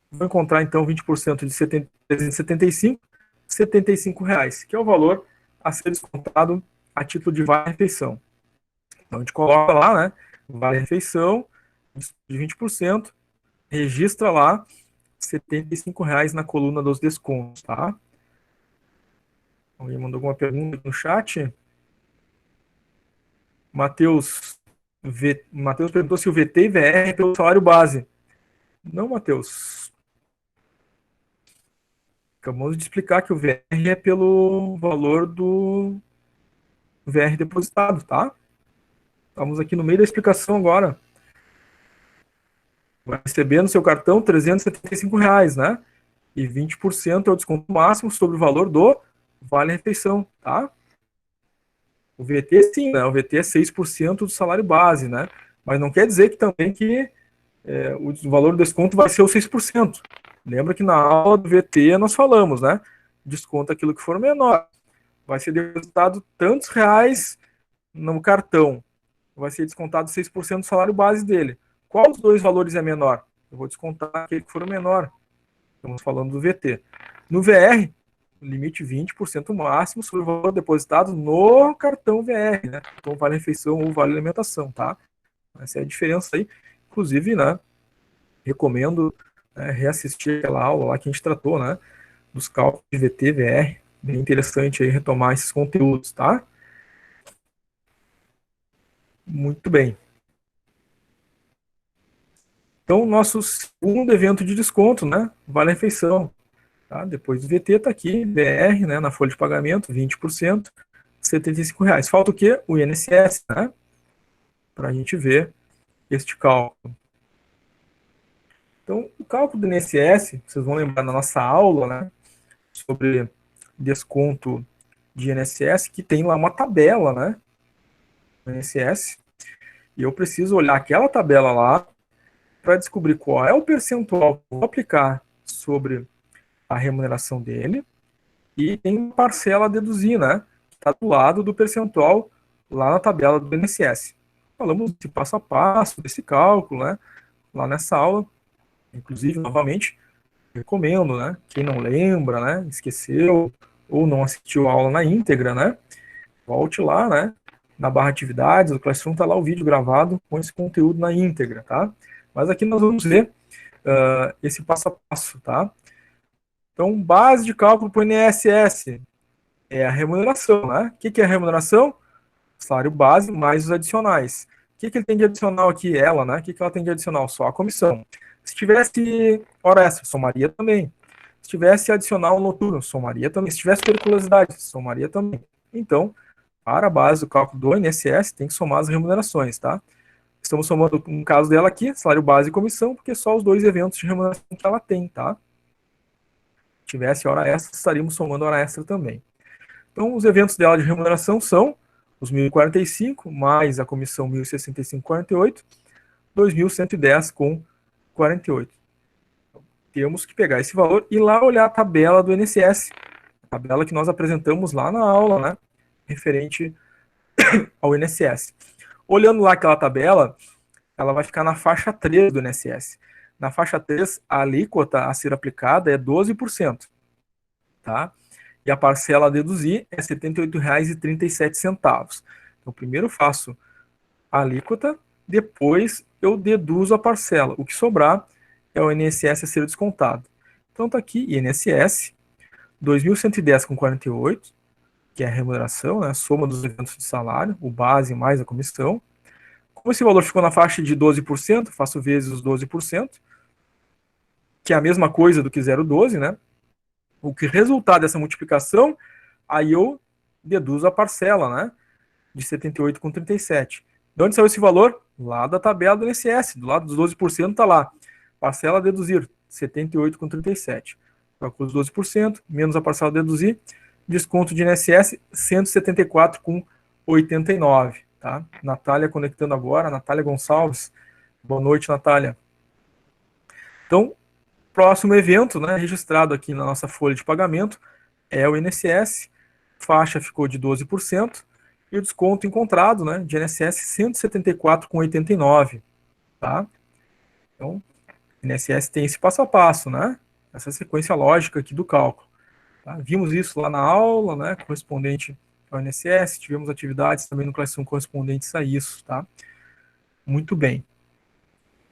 vou encontrar, então, 20% de 375, R$ 75, que é o valor a ser descontado a título de Vale Refeição. Então, a gente coloca lá, né, Vale Refeição, de 20%, registra lá R$ 75 na coluna dos descontos, tá? Alguém mandou alguma pergunta no chat? Matheus perguntou se o VT e VR é pelo salário base. Não, Matheus. Acabamos de explicar que o VR é pelo valor do VR depositado, tá? Estamos aqui no meio da explicação agora. Vai receber no seu cartão R$ 375, né? E 20% é o desconto máximo sobre o valor do Vale Refeição, tá? O VT sim, né? O VT é 6% do salário base, né? Mas não quer dizer que também que o valor do desconto vai ser o 6%. Lembra que na aula do VT nós falamos, né? Desconta aquilo que for menor. Vai ser depositado tantos reais no cartão. Vai ser descontado 6% do salário base dele. Qual dos dois valores é menor? Eu vou descontar aquele que for o menor. Estamos falando do VT. No VR, limite 20% máximo sobre o valor depositado no cartão VR, né? Então, Vale Refeição ou Vale Alimentação, tá? Essa é a diferença aí. Inclusive, né? Recomendo reassistir aquela aula lá que a gente tratou, né? Dos cálculos de VT, VR. Bem interessante aí retomar esses conteúdos, tá? Muito bem. Então, nosso segundo evento de desconto, né? Vale Refeição. Tá? Depois do VT está aqui, VR, né, na folha de pagamento, 20%, R$75. Falta o quê? O INSS, né? Para a gente ver este cálculo. Então, o cálculo do INSS, vocês vão lembrar na nossa aula, né, sobre desconto de INSS, que tem lá uma tabela, né, no INSS, e eu preciso olhar aquela tabela lá para descobrir qual é o percentual que eu vou aplicar sobre a remuneração dele, e tem uma parcela a deduzir, né, que está do lado do percentual lá na tabela do INSS. Falamos de passo a passo desse cálculo, né, lá nessa aula. Inclusive, novamente, recomendo, né? Quem não lembra, né? Esqueceu ou não assistiu a aula na íntegra, né? Volte lá, né? Na barra atividades do Classroom tá lá o vídeo gravado com esse conteúdo na íntegra, tá? Mas aqui nós vamos ver esse passo a passo, tá? Então, base de cálculo para o INSS é a remuneração, né? O que é a remuneração? Salário base mais os adicionais. O que ele tem de adicional aqui? Ela, né? O que ela tem de adicional? Só a comissão. Se tivesse hora extra, somaria também. Se tivesse adicional noturno, somaria também. Se tivesse periculosidade, somaria também. Então, para a base do cálculo do INSS, tem que somar as remunerações, tá? Estamos somando, no caso dela aqui, salário base e comissão, porque só os dois eventos de remuneração que ela tem, tá? Se tivesse hora extra, estaríamos somando hora extra também. Então, os eventos dela de remuneração são os 1.045, mais a comissão 1.065,48, 2.110,48. Temos que pegar esse valor e lá olhar a tabela do INSS, a tabela que nós apresentamos lá na aula, né, referente ao INSS. Olhando lá aquela tabela, ela vai ficar na faixa 3 do INSS. Na faixa 3, a alíquota a ser aplicada é 12%, tá? E a parcela a deduzir é R$ 78,37. Então, primeiro eu faço a alíquota, depois eu deduzo a parcela. O que sobrar é o INSS a ser descontado. Então está aqui, INSS, 2.110,48, que é a remuneração, né, a soma dos eventos de salário, o base mais a comissão. Como esse valor ficou na faixa de 12%, faço vezes os 12%, que é a mesma coisa do que 0,12, né? O que resultar dessa multiplicação, aí eu deduzo a parcela, né, de 78,37. De onde saiu esse valor? Lá da tabela do INSS, do lado dos 12% está lá. Parcela a deduzir, 78,37. Calculo os 12%, menos a parcela a deduzir, desconto de INSS, 174,89. Tá? Natália conectando agora, Natália Gonçalves. Boa noite, Natália. Então, próximo evento, né, registrado aqui na nossa folha de pagamento, é o INSS. Faixa ficou de 12%. E o desconto encontrado, né, de INSS, 174,89. Tá? Então, o INSS tem esse passo a passo, né? Essa sequência lógica aqui do cálculo. Tá? Vimos isso lá na aula, né, correspondente ao INSS, tivemos atividades também no Classroom correspondentes a isso, tá? Muito bem.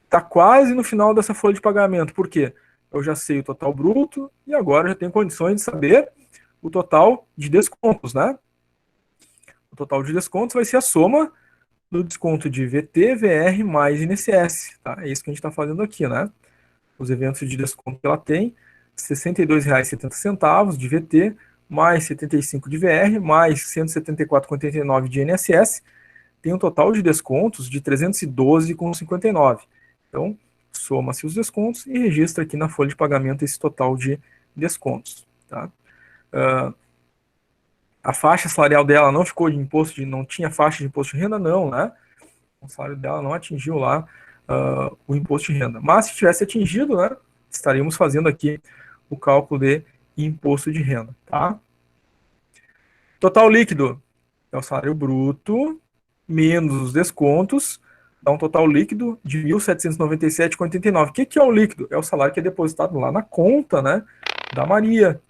Está quase no final dessa folha de pagamento, por quê? Eu já sei o total bruto e agora já tenho condições de saber o total de descontos, né? O total de descontos vai ser a soma do desconto de VT, VR mais INSS, tá? É isso que a gente está fazendo aqui, né? Os eventos de desconto que ela tem, R$ 62,70 de VT, mais 75 de VR, mais 174,89 de INSS, tem um total de descontos de 312,59. Então, soma-se os descontos e registra aqui na folha de pagamento esse total de descontos. Tá? A faixa salarial dela não ficou de imposto, não tinha faixa de imposto de renda, não, né? O salário dela não atingiu lá o imposto de renda. Mas se tivesse atingido, né, estaríamos fazendo aqui o cálculo de imposto de renda, tá? Total líquido é o salário bruto menos os descontos, dá um total líquido de R$ 1.797,89. O que é o líquido? É o salário que é depositado lá na conta, né, da Maria.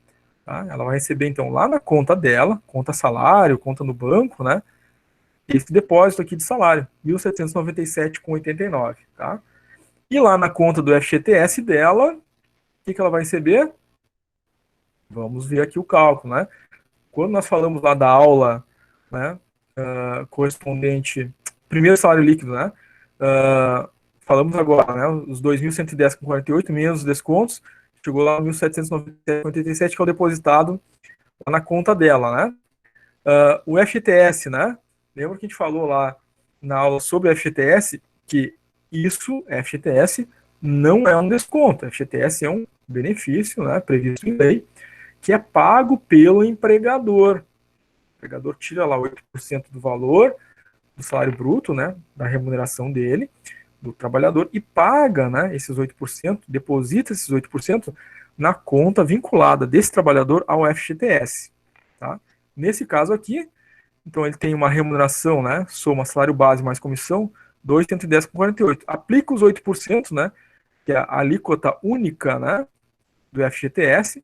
Tá? Ela vai receber, então, lá na conta dela, conta salário, conta no banco, né, esse depósito aqui de salário, R$ 1.797,89. Tá? E lá na conta do FGTS dela, o que ela vai receber? Vamos ver aqui o cálculo, né? Quando nós falamos lá da aula, né, correspondente, primeiro salário líquido, né, falamos agora, né, os 2.110,48 menos os descontos, chegou lá no 1.797,87, que é o depositado lá na conta dela, né? O FGTS, né? Lembra que a gente falou lá na aula sobre o FGTS, que isso, FGTS, não é um desconto. FGTS é um benefício, né, previsto em lei, que é pago pelo empregador. O empregador tira lá 8% do valor do salário bruto, né, da remuneração dele, do trabalhador, e paga, né, esses 8%, deposita esses 8% na conta vinculada desse trabalhador ao FGTS. Tá? Nesse caso aqui, então ele tem uma remuneração, né, soma salário base mais comissão, 210,48. Aplica os 8%, né, que é a alíquota única, né, do FGTS,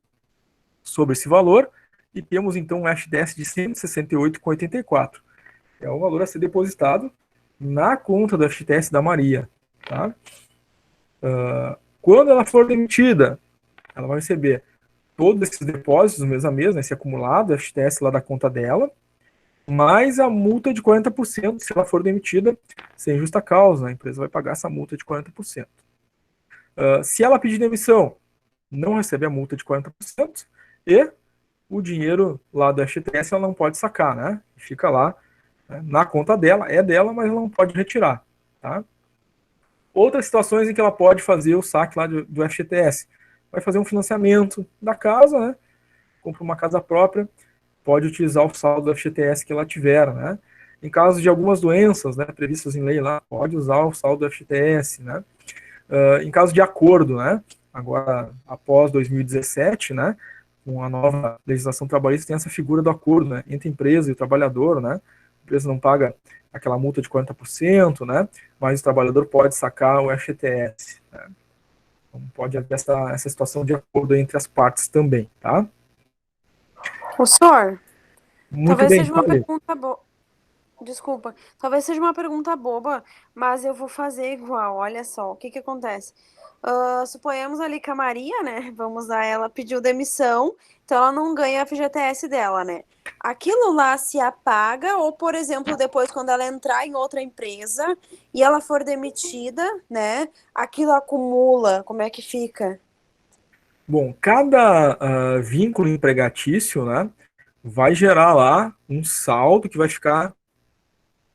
sobre esse valor, e temos então um FGTS de 168,84. É o valor a ser depositado na conta do FGTS da Maria. Tá? Quando ela for demitida, ela vai receber todos esses depósitos mês a mês, né, esse acumulado, FGTS lá da conta dela, mais a multa de 40% se ela for demitida sem justa causa. A empresa vai pagar essa multa de 40%. Se ela pedir demissão, não recebe a multa de 40% e o dinheiro lá do FGTS ela não pode sacar, né? Fica lá, né, na conta dela, é dela, mas ela não pode retirar. Tá? Outras situações em que ela pode fazer o saque lá do FGTS. Vai fazer um financiamento da casa, né? Compra uma casa própria, pode utilizar o saldo do FGTS que ela tiver, né? Em caso de algumas doenças, né, previstas em lei lá, pode usar o saldo do FGTS, né? Em caso de acordo, né? Agora, após 2017, né? Com a nova legislação trabalhista, tem essa figura do acordo, né? Entre a empresa e o trabalhador, né? A empresa não paga aquela multa de 40%, né? Mas o trabalhador pode sacar o FGTS, né? Então, pode haver essa situação de acordo entre as partes também, tá? Professor, Muito talvez bem, seja uma falei. pergunta boa. Desculpa, talvez seja uma pergunta boba, mas eu vou fazer igual. Olha só, o que que acontece? Suponhamos ali que a Maria, né? Vamos lá, ela pediu demissão, então ela não ganha a FGTS dela, né? Aquilo lá se apaga, ou, por exemplo, depois, quando ela entrar em outra empresa e ela for demitida, né? Aquilo acumula, como é que fica? Bom, cada vínculo empregatício, né, vai gerar lá um saldo que vai ficar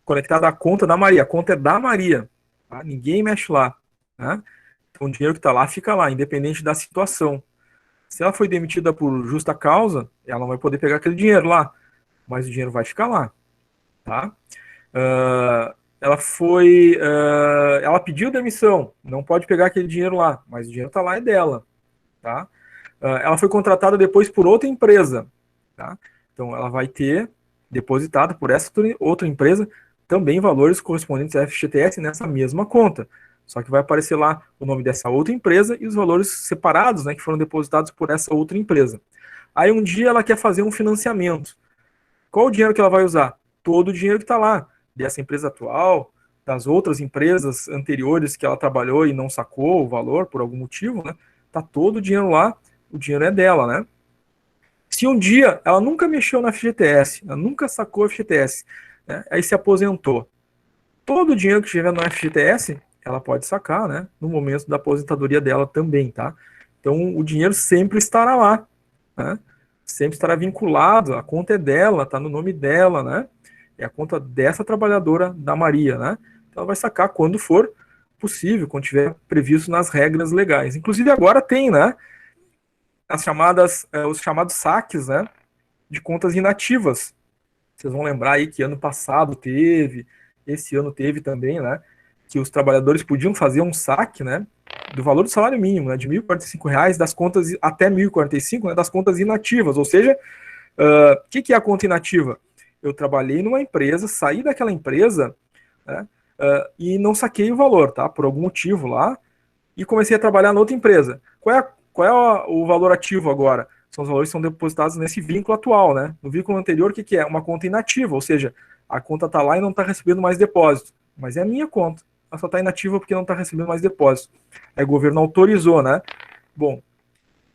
conectado à conta da Maria. A conta é da Maria, tá? Ninguém mexe lá, né? Então o dinheiro que está lá fica lá, independente da situação. Se ela foi demitida por justa causa, ela não vai poder pegar aquele dinheiro lá, mas o dinheiro vai ficar lá, tá? Ela pediu demissão, não pode pegar aquele dinheiro lá, mas o dinheiro está lá, é dela, tá? Ela foi contratada depois por outra empresa, tá? Então ela vai ter depositado por essa outra empresa também valores correspondentes a FGTS nessa mesma conta. Só que vai aparecer lá o nome dessa outra empresa e os valores separados, né, que foram depositados por essa outra empresa. Aí um dia ela quer fazer um financiamento. Qual o dinheiro que ela vai usar? Todo o dinheiro que está lá, dessa empresa atual, das outras empresas anteriores que ela trabalhou e não sacou o valor por algum motivo, né? Tá todo o dinheiro lá, o dinheiro é dela, né? Se um dia ela nunca mexeu na FGTS, ela nunca sacou a FGTS, né? Aí se aposentou. Todo o dinheiro que tiver no FGTS, ela pode sacar, né? No momento da aposentadoria dela também, tá? Então o dinheiro sempre estará lá, né? Sempre estará vinculado, a conta é dela, tá no nome dela, né? É a conta dessa trabalhadora da Maria, né? Então ela vai sacar quando for possível, quando tiver previsto nas regras legais. Inclusive agora tem, né? Os chamados saques, né? De contas inativas. Vocês vão lembrar aí que ano passado teve, esse ano teve também, né? Que os trabalhadores podiam fazer um saque, né? Do valor do salário mínimo, né? De R$ 1.045 das contas até R$ 1.045, né? Das contas inativas. Ou seja, o que é a conta inativa? Eu trabalhei numa empresa, saí daquela empresa, né? E não saquei o valor, tá? Por algum motivo lá, e comecei a trabalhar na outra empresa. Qual é o valor ativo agora? São os valores que são depositados nesse vínculo atual, né? No vínculo anterior, o que é? Uma conta inativa, ou seja, a conta está lá e não está recebendo mais depósito. Mas é a minha conta. Ela só está inativa porque não está recebendo mais depósito. Aí o governo autorizou, né? Bom,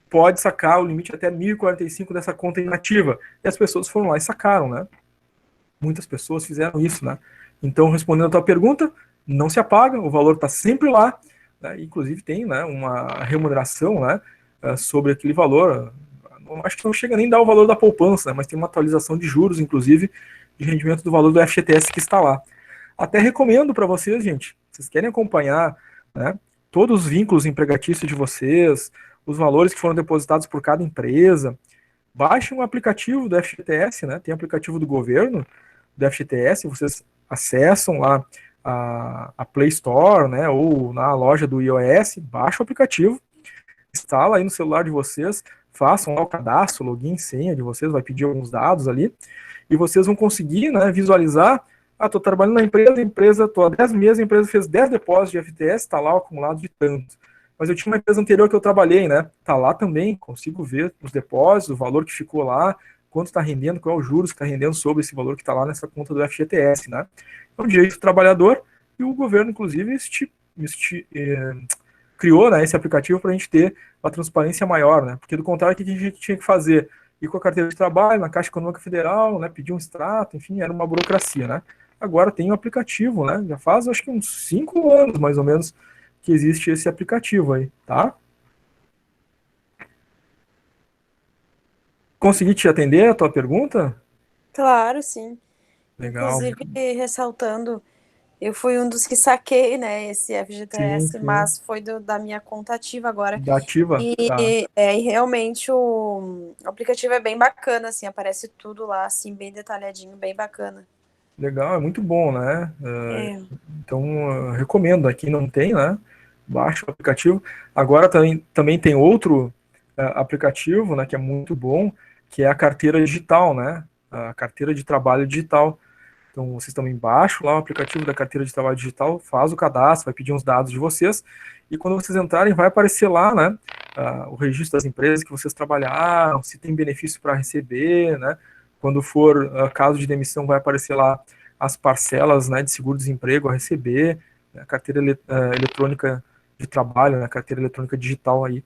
pode sacar o limite até 1.045 dessa conta inativa. E as pessoas foram lá e sacaram, né? Muitas pessoas fizeram isso, né? Então, respondendo a tua pergunta, não se apaga, o valor está sempre lá, né? Inclusive tem, né, uma remuneração, né, sobre aquele valor. Acho que não chega nem a dar o valor da poupança, né, mas tem uma atualização de juros, inclusive, de rendimento do valor do FGTS que está lá. Até recomendo para vocês, gente, vocês querem acompanhar, né, todos os vínculos empregatícios de vocês, os valores que foram depositados por cada empresa, baixem um aplicativo do FGTS, né, tem aplicativo do governo, do FGTS, vocês acessam lá a Play Store, né, ou na loja do iOS, baixa o aplicativo, instala aí no celular de vocês, façam lá o cadastro, login, senha de vocês, vai pedir alguns dados ali, e vocês vão conseguir, né, visualizar, estou trabalhando na empresa, estou há 10 meses, a empresa fez 10 depósitos de FTS, está lá o acumulado de tanto. Mas eu tinha uma empresa anterior que eu trabalhei, né, está lá também, consigo ver os depósitos, o valor que ficou lá, quanto está rendendo, qual é o juros que está rendendo sobre esse valor que está lá nessa conta do FGTS, né. É um direito do trabalhador, e o governo, inclusive, criou, né, esse aplicativo para a gente ter uma transparência maior, né, porque do contrário, o que a gente tinha que fazer? Ir com a carteira de trabalho na Caixa Econômica Federal, né, pedir um extrato, enfim, era uma burocracia, né. Agora tem o aplicativo, né, já faz acho que uns 5 anos, mais ou menos, que existe esse aplicativo aí, tá? Consegui te atender a tua pergunta? Claro, sim. Legal. Inclusive, ressaltando, eu fui um dos que saquei, né, esse FGTS, sim. mas foi da minha conta ativa agora. Da ativa? E, tá. e realmente o aplicativo é bem bacana, assim, aparece tudo lá, assim, bem detalhadinho, bem bacana. Legal, é muito bom, né? Então, recomendo. Aqui não tem, né? Baixa o aplicativo. Agora também tem outro aplicativo, né, que é muito bom, que é a carteira digital, né? A carteira de trabalho digital. Então, vocês também baixam lá o aplicativo da carteira de trabalho digital, faz o cadastro, vai pedir uns dados de vocês, e quando vocês entrarem, vai aparecer lá, né, o registro das empresas que vocês trabalharam, se tem benefício para receber, né, quando for caso de demissão, vai aparecer lá as parcelas, né, de seguro-desemprego a receber, né, a carteira eletrônica de trabalho, né, a carteira eletrônica digital aí,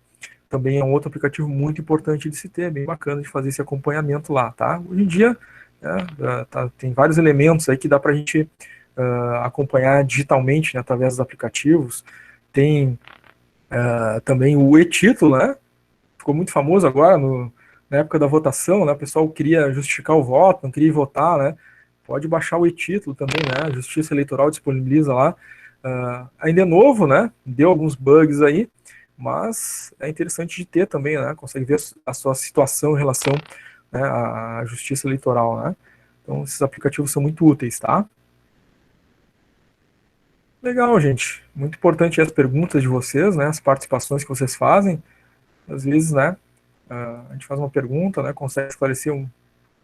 também é um outro aplicativo muito importante de se ter, bem bacana de fazer esse acompanhamento lá, tá? Hoje em dia, tem vários elementos aí que dá para a gente acompanhar digitalmente, né, através dos aplicativos. Tem também o e-título, né? Ficou muito famoso agora na época da votação, né? O pessoal queria justificar o voto, não queria votar, né? Pode baixar o e-título também, né? A Justiça Eleitoral disponibiliza lá. Ainda é novo, né? Deu alguns bugs aí, mas é interessante de ter também, né? Consegue ver a sua situação em relação, né, à Justiça Eleitoral, né? Então, esses aplicativos são muito úteis, tá? Legal, gente. Muito importante as perguntas de vocês, né? As participações que vocês fazem. Às vezes, né? A gente faz uma pergunta, né? Consegue esclarecer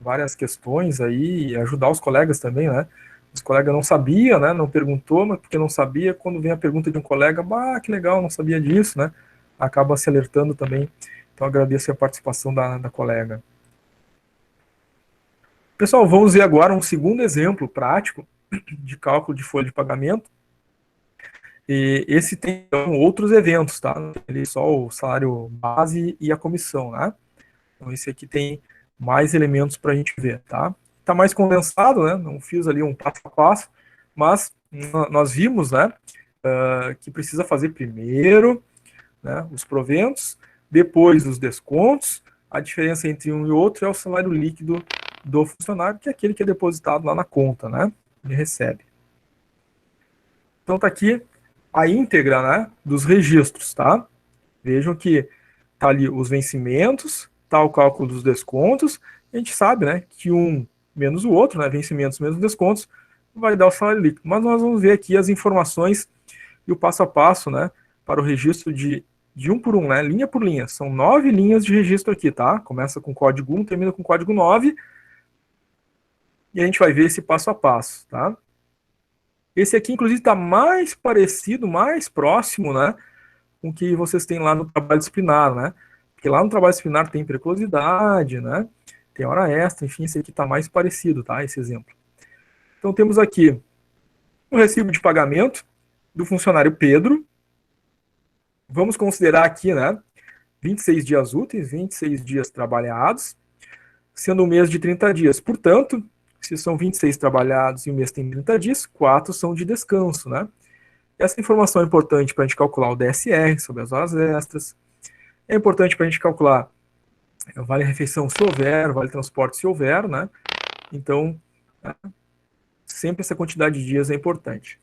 várias questões aí e ajudar os colegas também, né? Os colegas não sabiam, né? Não perguntou, mas porque não sabia. Quando vem a pergunta de um colega, que legal, não sabia disso, né? Acaba se alertando também. Então, agradeço a participação da colega. Pessoal, vamos ver agora um segundo exemplo prático de cálculo de folha de pagamento. E esse tem então, outros eventos, tá? Ele só o salário base e a comissão, né? Então, esse aqui tem mais elementos para a gente ver, tá? Tá mais condensado, né? Não fiz ali um passo a passo, mas nós vimos, né? Que precisa fazer primeiro, né, os proventos, depois os descontos. A diferença entre um e outro é o salário líquido do funcionário, que é aquele que é depositado lá na conta, né? Ele recebe. Então tá aqui a íntegra, né, dos registros, tá? Vejam que tá ali os vencimentos, tá o cálculo dos descontos. A gente sabe, né, que um menos o outro, né, vencimentos menos descontos, vai dar o salário líquido. Mas nós vamos ver aqui as informações e o passo a passo, né, para o registro de um por um, né, linha por linha. São 9 linhas de registro aqui, tá? Começa com código 1, termina com código 9. E a gente vai ver esse passo a passo, tá? Esse aqui, inclusive, está mais parecido, mais próximo, né, com o que vocês têm lá no trabalho disciplinar, né? Porque lá no trabalho disciplinar tem periculosidade, né? Tem hora extra, enfim, esse aqui está mais parecido, tá? Esse exemplo. Então, temos aqui o recibo de pagamento do funcionário Pedro. Vamos considerar aqui, né, 26 dias úteis, 26 dias trabalhados, sendo um mês de 30 dias. Portanto, se são 26 trabalhados e o mês tem 30 dias, 4 são de descanso, né? Essa informação é importante para a gente calcular o DSR sobre as horas extras. É importante para a gente calcular vale refeição se houver, vale transporte se houver, né? Então, sempre essa quantidade de dias é importante.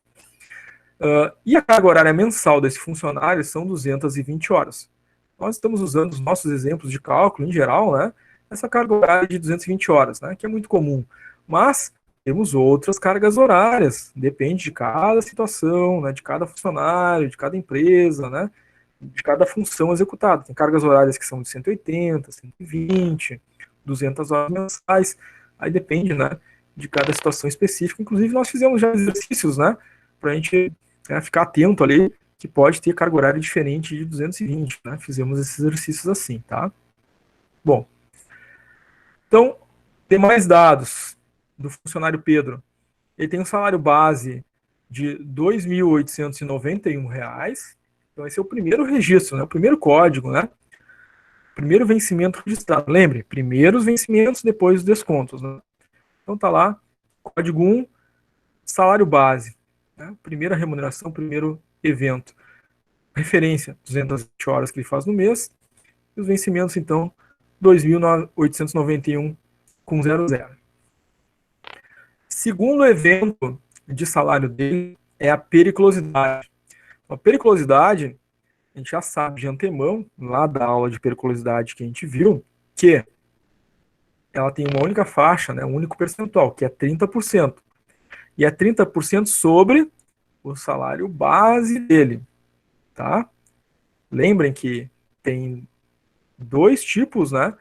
E a carga horária mensal desse funcionário são 220 horas. Nós estamos usando os nossos exemplos de cálculo, em geral, né? Essa carga horária de 220 horas, né? Que é muito comum. Mas temos outras cargas horárias, depende de cada situação, né? De cada funcionário, de cada empresa, né? De cada função executada. Tem cargas horárias que são de 180, 120, 200 horas mensais. Aí depende, né? De cada situação específica. Inclusive, nós fizemos já exercícios, né? Para a gente ficar atento ali, que pode ter carga horária diferente de 220, né? Fizemos esses exercícios assim, tá? Bom, então, tem mais dados do funcionário Pedro. Ele tem um salário base de R$ 2.891. Então, esse é o primeiro registro, né? O primeiro código, né? Primeiro vencimento registrado. Lembre, primeiros vencimentos, depois os descontos, né? Então, tá lá, código 1, salário base. Né? Primeira remuneração, primeiro evento. Referência, 220 horas que ele faz no mês. E os vencimentos, então, 2.891 com 00. Segundo evento de salário dele é a periculosidade. A periculosidade, a gente já sabe de antemão, lá da aula de periculosidade que a gente viu, que ela tem uma única faixa, né, um único percentual, que é 30%. E é 30% sobre o salário base dele, tá? Lembrem que tem dois tipos, né,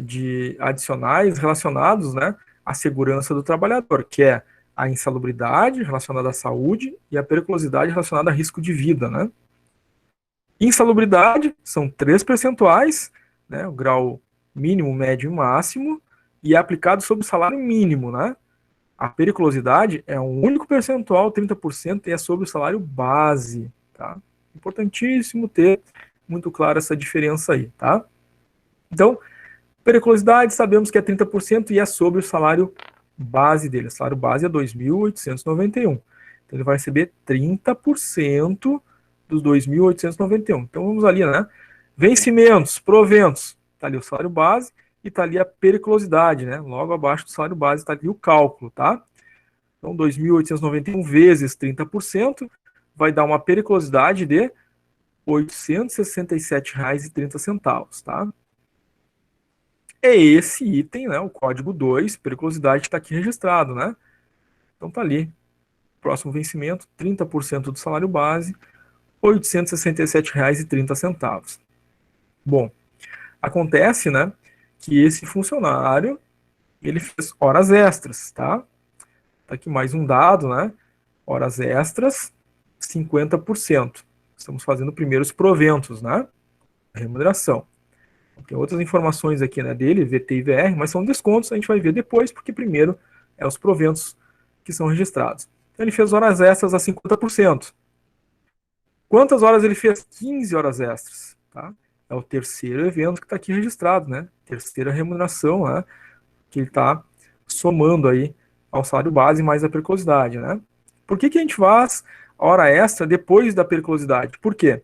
de adicionais relacionados, né, à segurança do trabalhador, que é a insalubridade relacionada à saúde e a periculosidade relacionada a risco de vida, né? Insalubridade são 3 percentuais, né, o grau mínimo, médio e máximo, e é aplicado sobre o salário mínimo, né? A periculosidade é um único percentual, 30%, e é sobre o salário base, tá? Importantíssimo ter muito claro essa diferença aí, tá? Então, periculosidade, sabemos que é 30% e é sobre o salário base dele. O salário base é 2.891. Então, ele vai receber 30% dos 2.891. Então, vamos ali, né? Vencimentos, proventos. Está ali o salário base e está ali a periculosidade, né? Logo abaixo do salário base está ali o cálculo, tá? Então, 2.891 vezes 30% vai dar uma periculosidade de R$ 867,30, tá? É esse item, né, o código 2, periculosidade, está aqui registrado, né? Então tá ali, próximo vencimento, 30% do salário base, R$ 867,30. Bom, acontece, né, que esse funcionário, ele fez horas extras, tá? Tá aqui mais um dado, né? Horas extras, 50%. Estamos fazendo primeiro os proventos, né? A remuneração. Tem outras informações aqui, né, dele, VT e VR, mas são descontos, a gente vai ver depois, porque primeiro é os proventos que são registrados. Então ele fez horas extras a 50%. Quantas horas ele fez? 15 horas extras, tá? É o terceiro evento que está aqui registrado, né? Terceira remuneração, né? Que ele está somando aí ao salário base mais a periculosidade, né? Por que a gente faz hora extra depois da periculosidade? Por quê?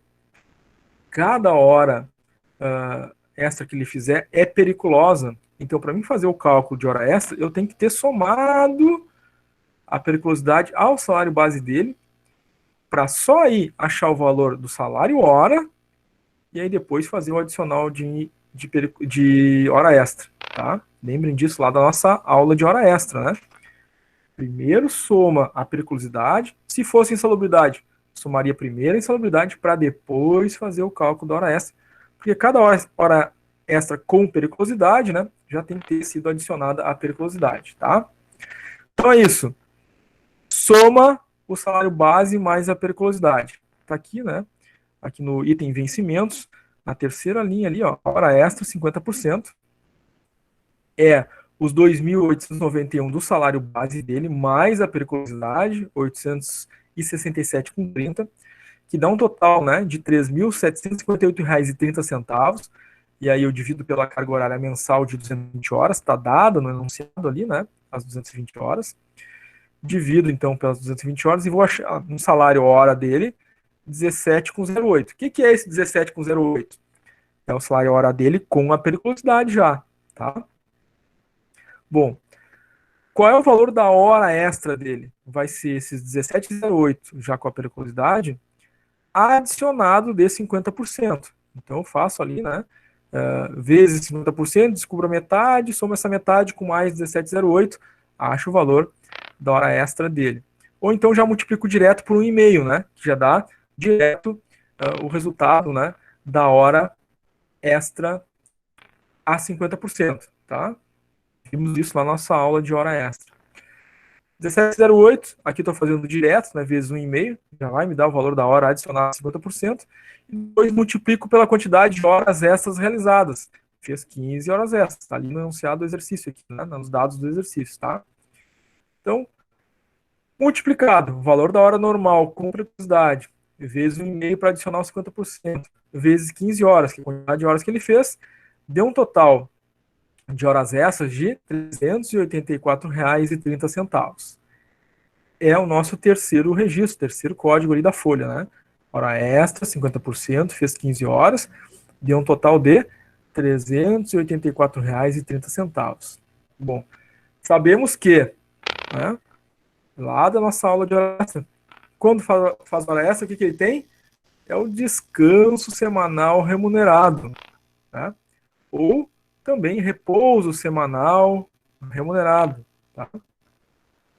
Cada hora extra que ele fizer é periculosa. Então, para mim fazer o cálculo de hora extra, eu tenho que ter somado a periculosidade ao salário base dele, para só aí achar o valor do salário hora, e aí depois fazer o adicional de hora extra, tá? Lembrem disso lá da nossa aula de hora extra, né? Primeiro soma a periculosidade. Se fosse insalubridade, somaria primeiro a insalubridade para depois fazer o cálculo da hora extra. Porque cada hora extra com periculosidade, né, já tem que ter sido adicionada a periculosidade, tá? Então é isso. Soma o salário base mais a periculosidade. Tá aqui, né? Aqui no item vencimentos, na terceira linha ali, ó, hora extra, 50%. É os 2.891 do salário base dele, mais a periculosidade, 867,30, que dá um total, né, de R$ 3.758,30. E aí eu divido pela carga horária mensal de 220 horas, está dada no enunciado ali, né, as 220 horas. Divido, então, pelas 220 horas e vou achar um salário hora dele, 17,08. O que é esse 17,08? É o salário hora dele com a periculosidade já, tá? Bom, qual é o valor da hora extra dele? Vai ser esses 17,08 já com a periculosidade, adicionado de 50%. Então eu faço ali, né? Vezes 50%, descubro a metade, somo essa metade com mais 17,08, acho o valor da hora extra dele. Ou então já multiplico direto por 1,5, né? Que já dá direto o resultado, né? Da hora extra a 50%, tá? Vimos isso na nossa aula de hora extra. 17,08, aqui estou fazendo direto, né, vezes 1,5, já vai me dar o valor da hora adicional a 50%, e depois multiplico pela quantidade de horas extras realizadas. Fez 15 horas extras, está ali no enunciado do exercício, aqui, né, nos dados do exercício, tá? Então, multiplicado, o valor da hora normal com periculosidade, vezes 1,5 para adicionar os 50%, vezes 15 horas, que é a quantidade de horas que ele fez, deu um total de horas extras de R$ 384,30. É o nosso terceiro registro, terceiro código ali da folha, né? Hora extra, 50%, fez 15 horas, deu um total de R$ 384,30. Bom, sabemos que, né, lá da nossa aula de hora extra, quando faz hora extra, o que ele tem? É o descanso semanal remunerado, né? Ou também repouso semanal remunerado, tá?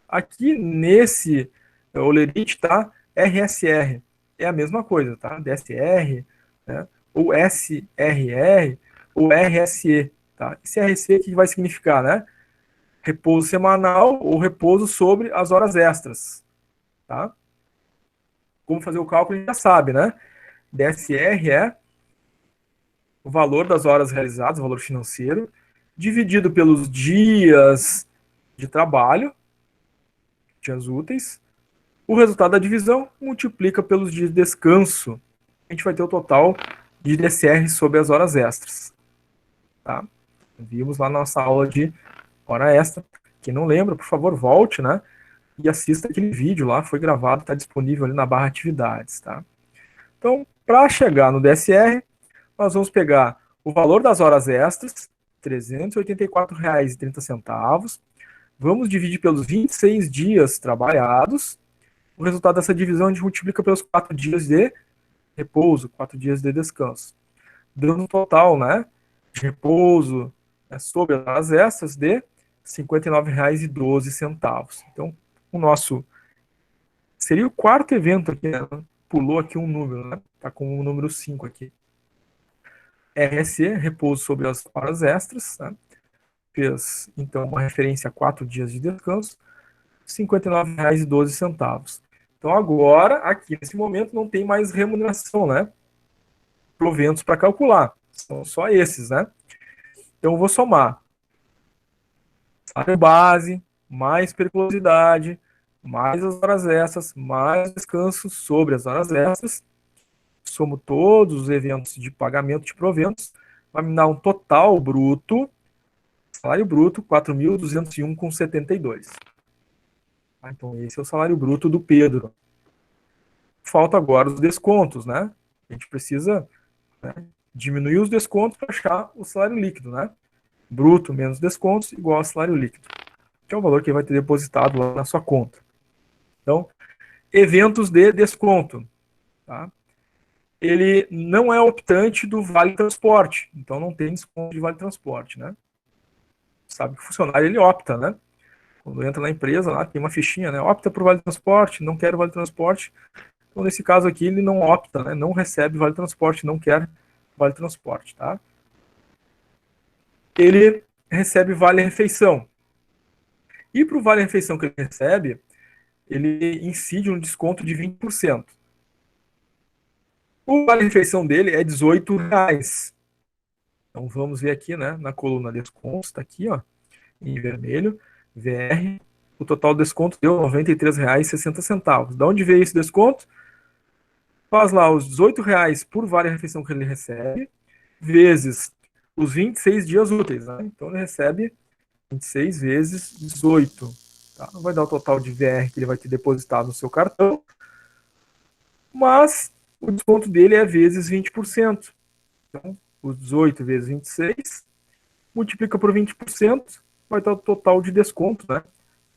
Aqui nesse Olerite tá RSR, é a mesma coisa, tá? DSR, né? Ou SRR, ou RSE, tá? Esse RSE que vai significar, né? Repouso semanal ou repouso sobre as horas extras, tá? Como fazer o cálculo a gente já sabe, né? DSR é o valor das horas realizadas, o valor financeiro, dividido pelos dias de trabalho, dias úteis. O resultado da divisão multiplica pelos dias de descanso. A gente vai ter o total de DSR sobre as horas extras. Tá? Vimos lá na nossa aula de hora extra. Quem não lembra, por favor, volte, né? E assista aquele vídeo lá, foi gravado, está disponível ali na barra atividades. Tá? Então, para chegar no DSR, nós vamos pegar o valor das horas extras, R$ 384,30. Vamos dividir pelos 26 dias trabalhados. O resultado dessa divisão a gente multiplica pelos 4 dias de repouso, 4 dias de descanso. Dando um total, né, de repouso, né, sobre as horas extras de R$ 59,12. Então, o nosso seria o quarto evento aqui, né? Pulou aqui um número, né? Tá com o número 5 aqui. RSE, repouso sobre as horas extras, né? Fez, então, uma referência a 4 dias de descanso, R$ 59,12. Então, agora, aqui nesse momento, não tem mais remuneração, né? Proventos para calcular. São só esses, né? Então, eu vou somar salário base, mais periculosidade, mais as horas extras, mais descanso sobre as horas extras. Somo todos os eventos de pagamento de proventos, vai me dar um total bruto, salário bruto, 4.201,72. Então, esse é o salário bruto do Pedro. Falta agora os descontos, né? A gente precisa, né, diminuir os descontos para achar o salário líquido, né? Bruto menos descontos igual ao salário líquido, que é o valor que ele vai ter depositado lá na sua conta. Então, eventos de desconto, tá? Ele não é optante do Vale Transporte, então não tem desconto de Vale Transporte, né? Sabe que o funcionário, ele opta, né? Quando entra na empresa, lá tem uma fichinha, né? Opta por Vale Transporte, não quer Vale Transporte. Então, nesse caso aqui, ele não opta, né? Não recebe Vale Transporte, não quer Vale Transporte, tá? Ele recebe Vale Refeição. E para o Vale Refeição que ele recebe, ele incide um desconto de 20%. O Vale Refeição dele é R$ 18,00. Então, vamos ver aqui, né? Na coluna descontos, está aqui, ó, em vermelho, VR, o total do desconto deu R$ 93,60. De onde veio esse desconto? Faz lá os R$ 18,00 por Vale Refeição que ele recebe, vezes os 26 dias úteis, né? Então ele recebe 26 vezes 18. Tá? Não vai dar o total de VR que ele vai ter depositado no seu cartão, mas o desconto dele é vezes 20%. Então, os 18 vezes 26, multiplica por 20%, vai dar o total de desconto, né,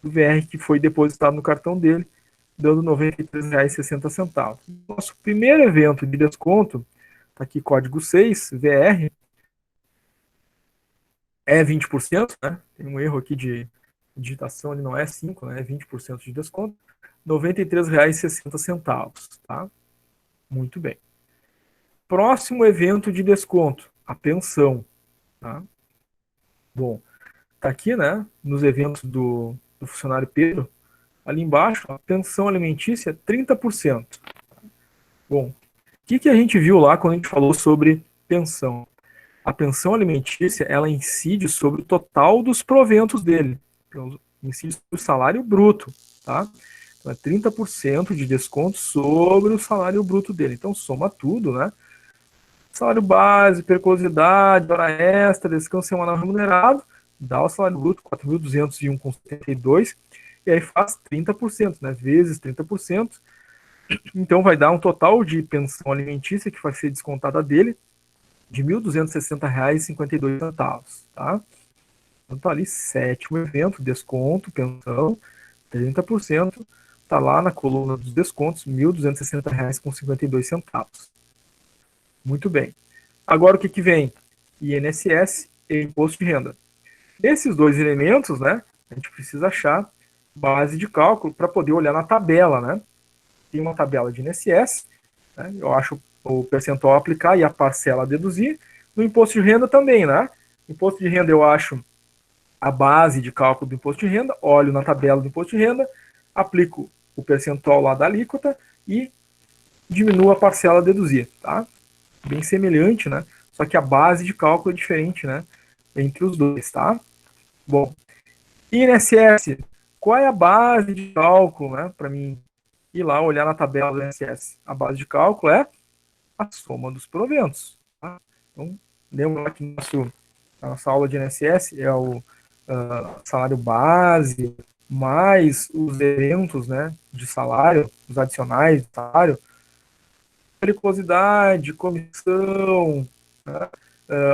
do VR que foi depositado no cartão dele, dando R$ 93,60. Nosso primeiro evento de desconto, tá aqui código 6, VR, é 20%, né? Tem um erro aqui de digitação, ele não é 5, né? É 20% de desconto. R$ 93,60, tá? Muito bem. Próximo evento de desconto, a pensão, tá? Bom, tá aqui, né? Nos eventos do funcionário Pedro, ali embaixo, a pensão alimentícia, 30%. Bom, o que a gente viu lá quando a gente falou sobre pensão? A pensão alimentícia, ela incide sobre o total dos proventos dele. Então, incide sobre o salário bruto, tá? Então, é 30% de desconto sobre o salário bruto dele. Então, soma tudo, né? Salário base, periculosidade, hora extra, descanso semanal remunerado, dá o salário bruto, 4.201,72, e aí faz 30%, né? Vezes 30%. Então, vai dar um total de pensão alimentícia que vai ser descontada dele, de R$ 1.260,52, tá? Então tá ali, sétimo evento, desconto, pensão, 30%, tá lá na coluna dos descontos, R$ 1.260,52. Muito bem. Agora o que vem? INSS e imposto de renda. Esses dois elementos, né, a gente precisa achar base de cálculo para poder olhar na tabela, né? Tem uma tabela de INSS, né? Eu acho o percentual a aplicar e a parcela a deduzir. No imposto de renda também, né? Imposto de renda eu acho a base de cálculo do imposto de renda, olho na tabela do imposto de renda, aplico o percentual lá da alíquota e diminuo a parcela a deduzir, tá? Bem semelhante, né? Só que a base de cálculo é diferente, né? Entre os dois, tá? Bom, INSS, qual é a base de cálculo, né? Para mim ir lá olhar na tabela do INSS. A base de cálculo é a soma dos proventos. Tá? Então, lembra que a nossa aula de INSS é o salário base, mais os eventos, né, de salário, os adicionais de salário, periculosidade, comissão, né,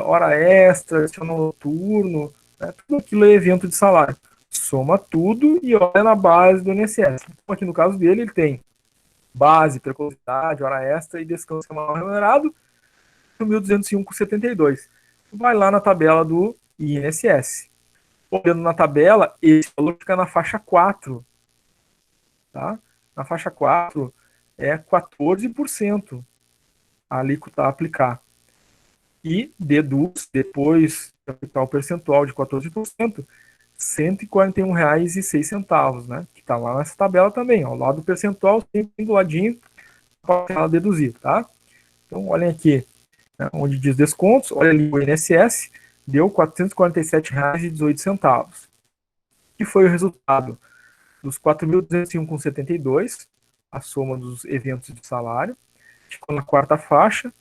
hora extra, adicional noturno, né, tudo aquilo é evento de salário. Soma tudo e olha na base do INSS. Então, aqui no caso dele, ele tem base, periculosidade, hora extra e descanso semanal remunerado, 1.205,72. Vai lá na tabela do INSS. Olhando na tabela, esse valor fica na faixa 4. Tá? Na faixa 4 é 14% a alíquota a aplicar. E deduz, depois de aplicar o percentual de 14%, R$ 141,06, né? Que está lá nessa tabela também, ao lado do percentual, sempre do ladinho, para deduzir, tá? Então, olhem aqui, né, onde diz descontos, olha ali o INSS, deu R$ 447,18, que foi o resultado dos 4.201,72, a soma dos eventos de salário, ficou na quarta faixa,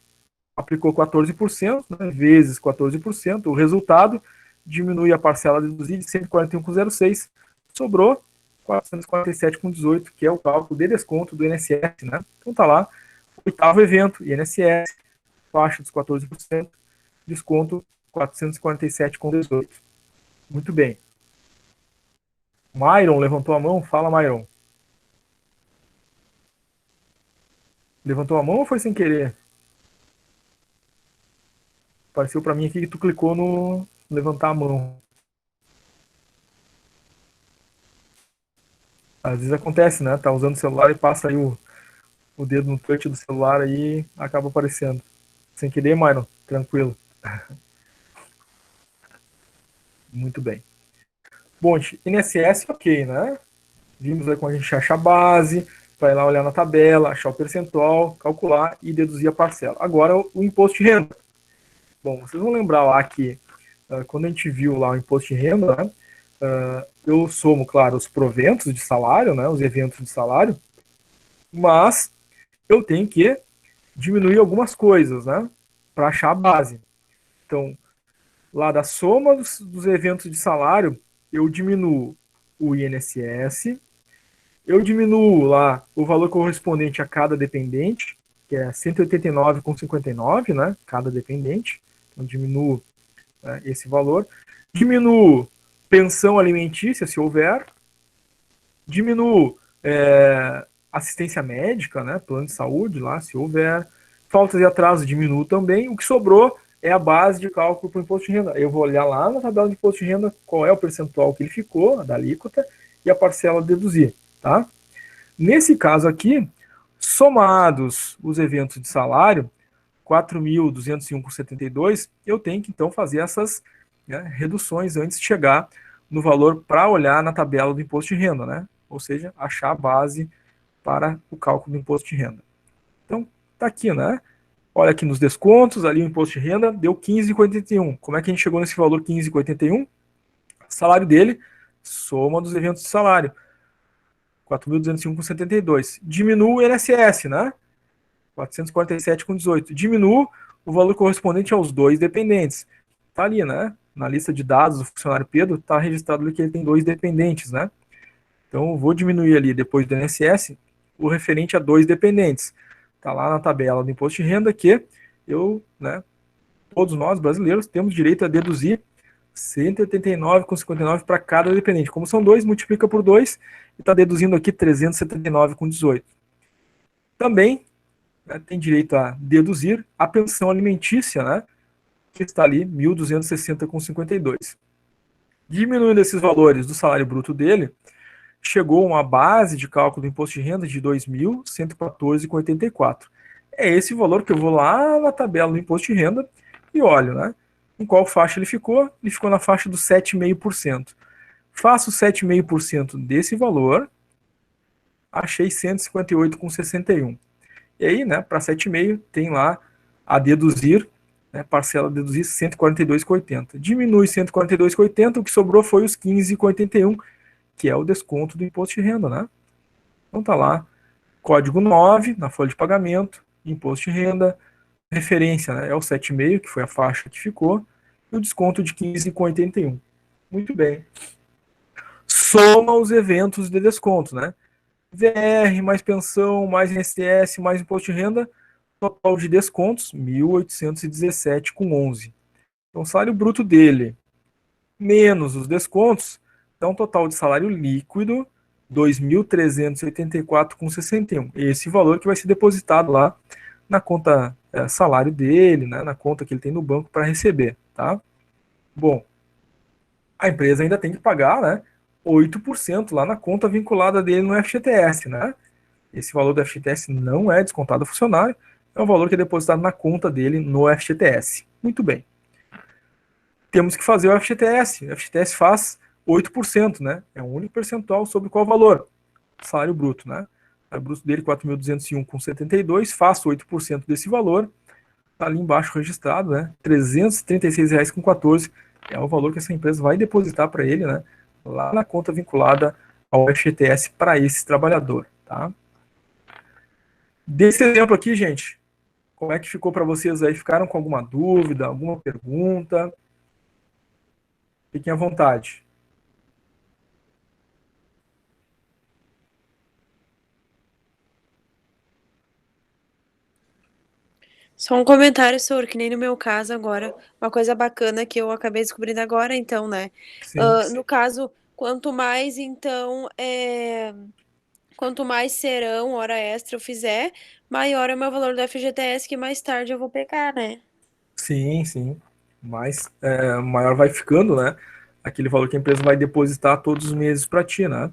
aplicou 14%, né, vezes 14%, o resultado diminui a parcela deduzida de 141,06, sobrou 447,18, que é o cálculo de desconto do INSS, né? Então tá lá, oitavo evento, INSS, faixa dos 14%, desconto 447,18. Muito bem. Myron levantou a mão, fala, Myron. Levantou a mão ou foi sem querer? Apareceu para mim aqui que tu clicou no levantar a mão. Às vezes acontece, né? Tá usando o celular e passa aí o dedo no touch do celular aí acaba aparecendo. Sem querer, Myron, tranquilo. Muito bem. Bom, INSS, ok, né? Vimos aí como a gente acha a base, vai lá olhar na tabela, achar o percentual, calcular e deduzir a parcela. Agora, o imposto de renda. Bom, vocês vão lembrar lá que quando a gente viu lá o imposto de renda, né, eu somo, claro, os proventos de salário, né, os eventos de salário, mas eu tenho que diminuir algumas coisas, né, para achar a base. Então, lá da soma dos eventos de salário, eu diminuo o INSS, eu diminuo lá o valor correspondente a cada dependente, que é 189,59, né, cada dependente. Então, diminuo esse valor. Diminuo pensão alimentícia, se houver. Diminuo assistência médica, né, plano de saúde lá, se houver. Faltas e atrasos diminuo também. O que sobrou é a base de cálculo para o imposto de renda. Eu vou olhar lá na tabela de imposto de renda qual é o percentual que ele ficou, da alíquota, e a parcela a deduzir, tá? Nesse caso aqui, somados os eventos de salário, 4.201,72, eu tenho que então fazer essas reduções antes de chegar no valor para olhar na tabela do imposto de renda, né? Ou seja, achar a base para o cálculo do imposto de renda. Então, tá aqui, né? Olha aqui nos descontos, ali o imposto de renda deu 15,81. Como é que a gente chegou nesse valor 15,81? Salário dele, soma dos eventos de salário. 4.201,72. Diminuo o INSS, né? 447,18. Diminuo o valor correspondente aos 2 dependentes. Tá ali, né? Na lista de dados do funcionário Pedro, tá registrado ali que ele tem 2 dependentes, né? Então, eu vou diminuir ali, depois do INSS, o referente a 2 dependentes. Tá lá na tabela do imposto de renda que todos nós, brasileiros, temos direito a deduzir 189,59 para cada dependente. Como são 2, multiplica por 2 e está deduzindo aqui 379,18. Também tem direito a deduzir a pensão alimentícia, né, que está ali 1.260,52. Diminuindo esses valores do salário bruto dele, chegou a uma base de cálculo do imposto de renda de 2.114,84. É esse valor que eu vou lá na tabela do imposto de renda e olho, né? Em qual faixa ele ficou? Ele ficou na faixa do 7,5%. Faço 7,5% desse valor, achei 158,61. E aí, né, para 7,5% tem lá a deduzir, né, parcela a deduzir 142,80. Diminui 142,80, o que sobrou foi os 15,81, que é o desconto do imposto de renda, né? Então tá lá, código 9 na folha de pagamento, imposto de renda, referência, né, é o 7,5, que foi a faixa que ficou, e o desconto de 15,81. Muito bem. Soma os eventos de desconto, né? VR, mais pensão, mais INSS, mais imposto de renda, total de descontos, 1.817,11. Então, o salário bruto dele, menos os descontos, dá um total de salário líquido, 2.384,61. Esse valor que vai ser depositado lá na conta salário dele, né, na conta que ele tem no banco para receber, tá? Bom, a empresa ainda tem que pagar, né, 8% lá na conta vinculada dele no FGTS, né? Esse valor do FGTS não é descontado ao funcionário, é um valor que é depositado na conta dele no FGTS. Muito bem. Temos que fazer o FGTS. O FGTS faz 8%, né? É o único percentual sobre qual valor? Salário bruto, né? O salário bruto dele, 4.201,72, faço 8% desse valor, tá ali embaixo registrado, né? R$ 336,14 é o valor que essa empresa vai depositar para ele, né? Lá na conta vinculada ao FGTS para esse trabalhador, tá? Desse exemplo aqui, gente, como é que ficou para vocês aí? Ficaram com alguma dúvida, alguma pergunta? Fiquem à vontade. Só um comentário, senhor, que nem no meu caso agora, uma coisa bacana que eu acabei descobrindo agora, então, né? No caso, quanto mais, então, quanto mais serão hora extra eu fizer, maior é o meu valor do FGTS que mais tarde eu vou pegar, né? Sim, sim. Mas maior vai ficando, né? Aquele valor que a empresa vai depositar todos os meses para ti, né?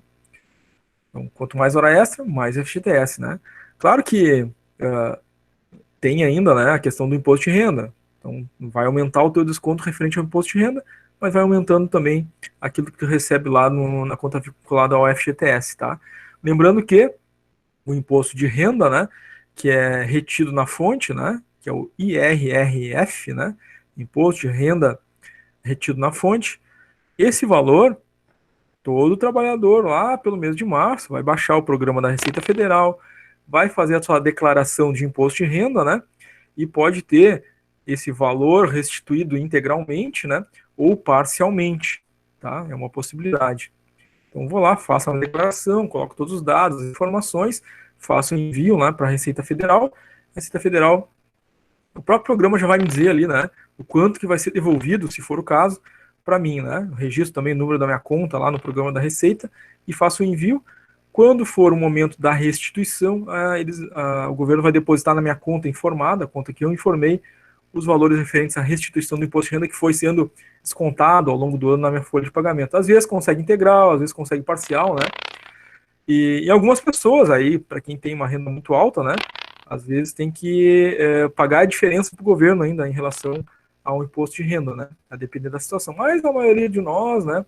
Então, quanto mais hora extra, mais FGTS, né? Claro que tem ainda, né, a questão do imposto de renda. Então, vai aumentar o teu desconto referente ao imposto de renda, mas vai aumentando também aquilo que tu recebe lá na conta vinculada ao FGTS, tá? Lembrando que o imposto de renda, né, que é retido na fonte, né, que é o IRRF, né, imposto de renda retido na fonte, esse valor, todo trabalhador lá pelo mês de março vai baixar o programa da Receita Federal, vai fazer a sua declaração de imposto de renda, né, e pode ter esse valor restituído integralmente, né, ou parcialmente, tá? É uma possibilidade. Então, vou lá, faço a declaração, coloco todos os dados, as informações, faço o envio lá para a Receita Federal. A Receita Federal, o próprio programa já vai me dizer ali, né, o quanto que vai ser devolvido, se for o caso, para mim, né? Eu registro também o número da minha conta lá no programa da Receita e faço o envio. Quando for o momento da restituição, o governo vai depositar na minha conta informada, a conta que eu informei, os valores referentes à restituição do imposto de renda que foi sendo descontado ao longo do ano na minha folha de pagamento. Às vezes consegue integral, às vezes consegue parcial, né? E algumas pessoas aí, para quem tem uma renda muito alta, né? Às vezes tem que pagar a diferença para o governo ainda em relação ao imposto de renda, né? A depender da situação. Mas a maioria de nós, né?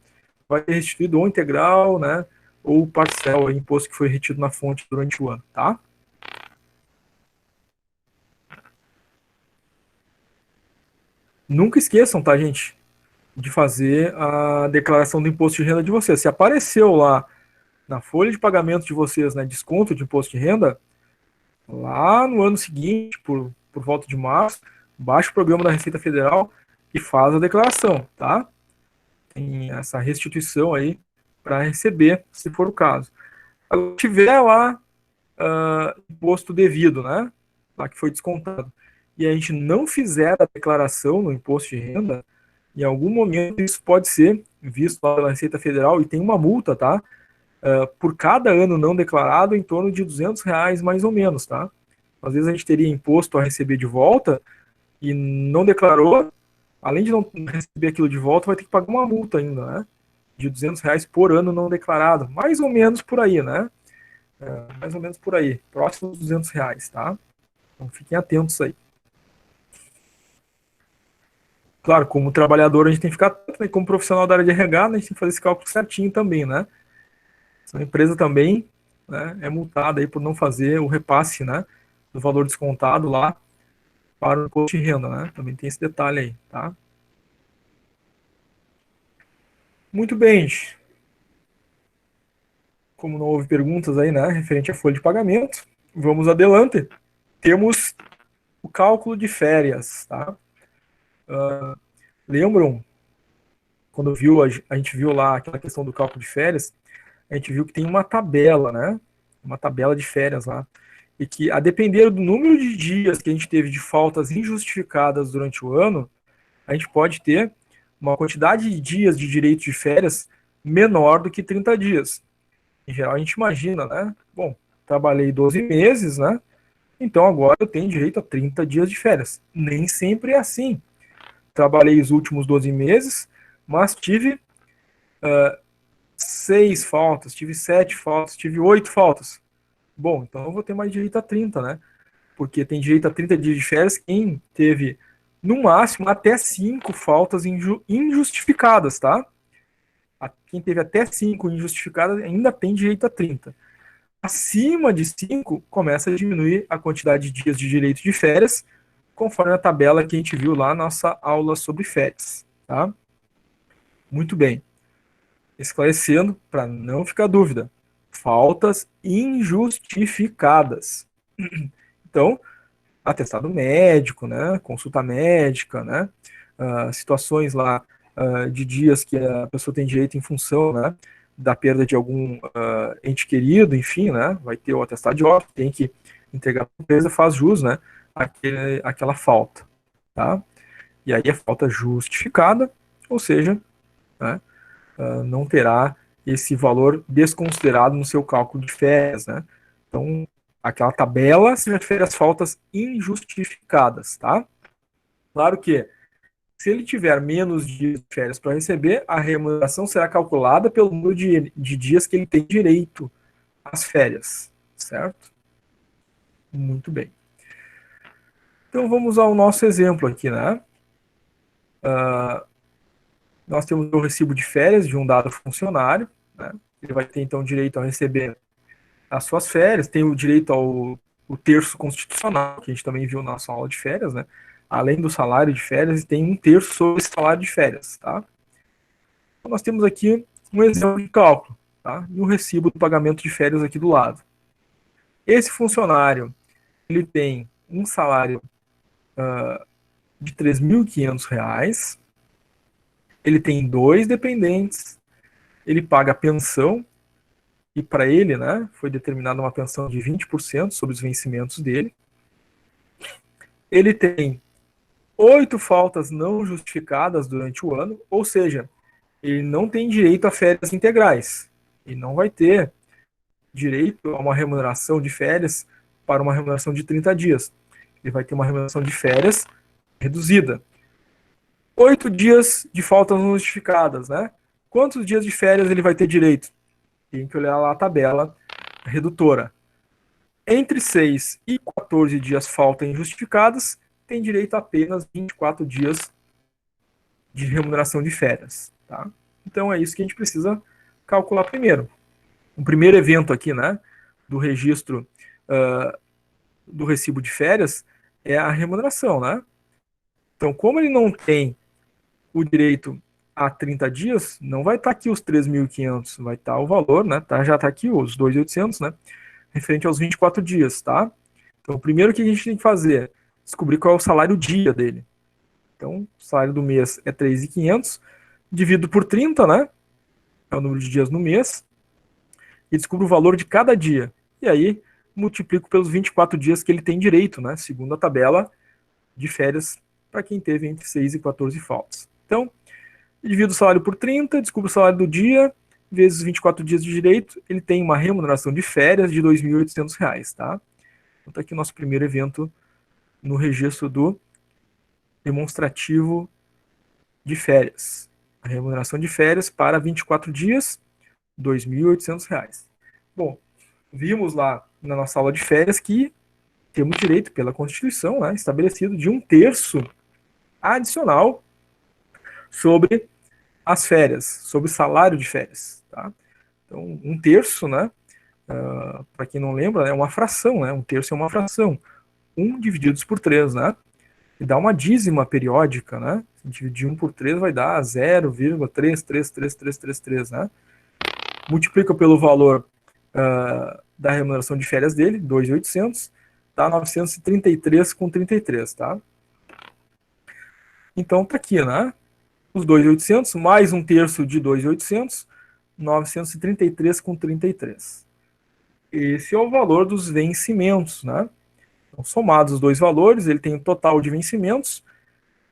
Vai ter restituído ou integral, né? Ou parcial, imposto que foi retido na fonte durante o ano, tá? Nunca esqueçam, tá, gente, de fazer a declaração do imposto de renda de vocês. Se apareceu lá na folha de pagamento de vocês, né, desconto de imposto de renda, lá no ano seguinte, por volta de março, baixa o programa da Receita Federal e faz a declaração, tá? Tem essa restituição aí para receber, se for o caso. Agora, tiver lá imposto devido, né, lá que foi descontado, e a gente não fizer a declaração no imposto de renda, em algum momento isso pode ser visto lá pela Receita Federal e tem uma multa, tá? Por cada ano não declarado, em torno de R$200 mais ou menos, tá? Às vezes a gente teria imposto a receber de volta e não declarou, além de não receber aquilo de volta, vai ter que pagar uma multa ainda, né? De R$200 por ano não declarado, mais ou menos por aí, né? Mais ou menos por aí, próximo dos R$200, tá? Então fiquem atentos aí. Claro, como trabalhador a gente tem que ficar atento, né? Como profissional da área de RH, né? A gente tem que fazer esse cálculo certinho também, né? A empresa também, né, é multada aí por não fazer o repasse, né, do valor descontado lá para o imposto de renda, né? Também tem esse detalhe aí, tá? Muito bem, gente. Como não houve perguntas aí, né, referente à folha de pagamento, vamos adelante. Temos o cálculo de férias, tá? Lembram, quando a gente viu lá aquela questão do cálculo de férias, a gente viu que tem uma tabela, né? Uma tabela de férias lá. E que, a depender do número de dias que a gente teve de faltas injustificadas durante o ano, a gente pode ter uma quantidade de dias de direito de férias menor do que 30 dias. Em geral, a gente imagina, né? Bom, trabalhei 12 meses, né? Então agora eu tenho direito a 30 dias de férias. Nem sempre é assim. Trabalhei os últimos 12 meses, mas tive 6 faltas, tive 7 faltas, tive 8 faltas. Bom, então eu vou ter mais direito a 30, né? Porque tem direito a 30 dias de férias quem teve, no máximo, até 5 faltas injustificadas, tá? Quem teve até 5 injustificadas ainda tem direito a 30. Acima de 5, começa a diminuir a quantidade de dias de direito de férias, conforme a tabela que a gente viu lá na nossa aula sobre férias, tá? Muito bem. Esclarecendo, para não ficar dúvida, faltas injustificadas. Então, atestado médico, né, consulta médica, né, situações lá de dias que a pessoa tem direito em função, né, da perda de algum ente querido, enfim, né, vai ter o atestado de óbito, tem que entregar para a empresa, faz jus, né, aquela falta, tá? E aí a falta justificada, ou seja, né, não terá esse valor desconsiderado no seu cálculo de férias, né? Então, aquela tabela se refere às faltas injustificadas, tá? Claro que, se ele tiver menos dias de férias para receber, a remuneração será calculada pelo número de dias que ele tem direito às férias, certo? Muito bem. Então, vamos ao nosso exemplo aqui, né? Nós temos o recibo de férias de um dado funcionário, né? Ele vai ter, então, direito a receber as suas férias, tem o direito ao terço constitucional, que a gente também viu na nossa aula de férias, né? Além do salário de férias, tem um terço sobre esse salário de férias, tá? Então, nós temos aqui um exemplo de cálculo, tá? E um recibo do pagamento de férias aqui do lado. Esse funcionário, ele tem um salário de R$3.500, ele tem 2 dependentes, ele paga pensão, e para ele, né, foi determinada uma pensão de 20% sobre os vencimentos dele. Ele tem 8 faltas não justificadas durante o ano, ou seja, ele não tem direito a férias integrais. Ele não vai ter direito a uma remuneração de férias para uma remuneração de 30 dias. Ele vai ter uma remuneração de férias reduzida. 8 dias de faltas não justificadas, né? Quantos dias de férias ele vai ter direito? Tem que olhar lá a tabela redutora. Entre 6 e 14 dias falta injustificadas, tem direito a apenas 24 dias de remuneração de férias. Tá? Então é isso que a gente precisa calcular primeiro. O primeiro evento aqui, né, do registro do recibo de férias é a remuneração, né? Então, como ele não tem o direito a 30 dias, não vai estar aqui os 3.500, vai estar o valor, né? Tá, já está aqui os 2.800, né? Referente aos 24 dias, tá? Então, o primeiro que a gente tem que fazer é descobrir qual é o salário dia dele. Então, o salário do mês é 3.500, divido por 30, né? É o número de dias no mês, e descubro o valor de cada dia. E aí, multiplico pelos 24 dias que ele tem direito, né? Segundo a tabela de férias para quem teve entre 6 e 14 faltas. Então, divido o salário por 30, descubro o salário do dia, vezes os 24 dias de direito, ele tem uma remuneração de férias de R$ 2.800, tá? Então, tá aqui o nosso primeiro evento no registro do demonstrativo de férias. A remuneração de férias para 24 dias, R$ 2.800. Bom, vimos lá na nossa aula de férias que temos direito, pela Constituição, né, estabelecido, de 1/3 adicional sobre as férias, sobre o salário de férias. Tá? Então, 1/3, né, para quem não lembra, é uma fração, né, 1/3 é uma fração. 1 divididos por 3, né? E dá uma dízima periódica, né? Se dividir 1 por 3 vai dar 0,333333, né? Multiplica pelo valor da remuneração de férias dele, 2.800, dá 933,33, tá? Então tá aqui, né? Os 2.800 mais 1/3 de 2.800, 933,33. Esse é o valor dos vencimentos, né? Então, somados os dois valores, ele tem um total de vencimentos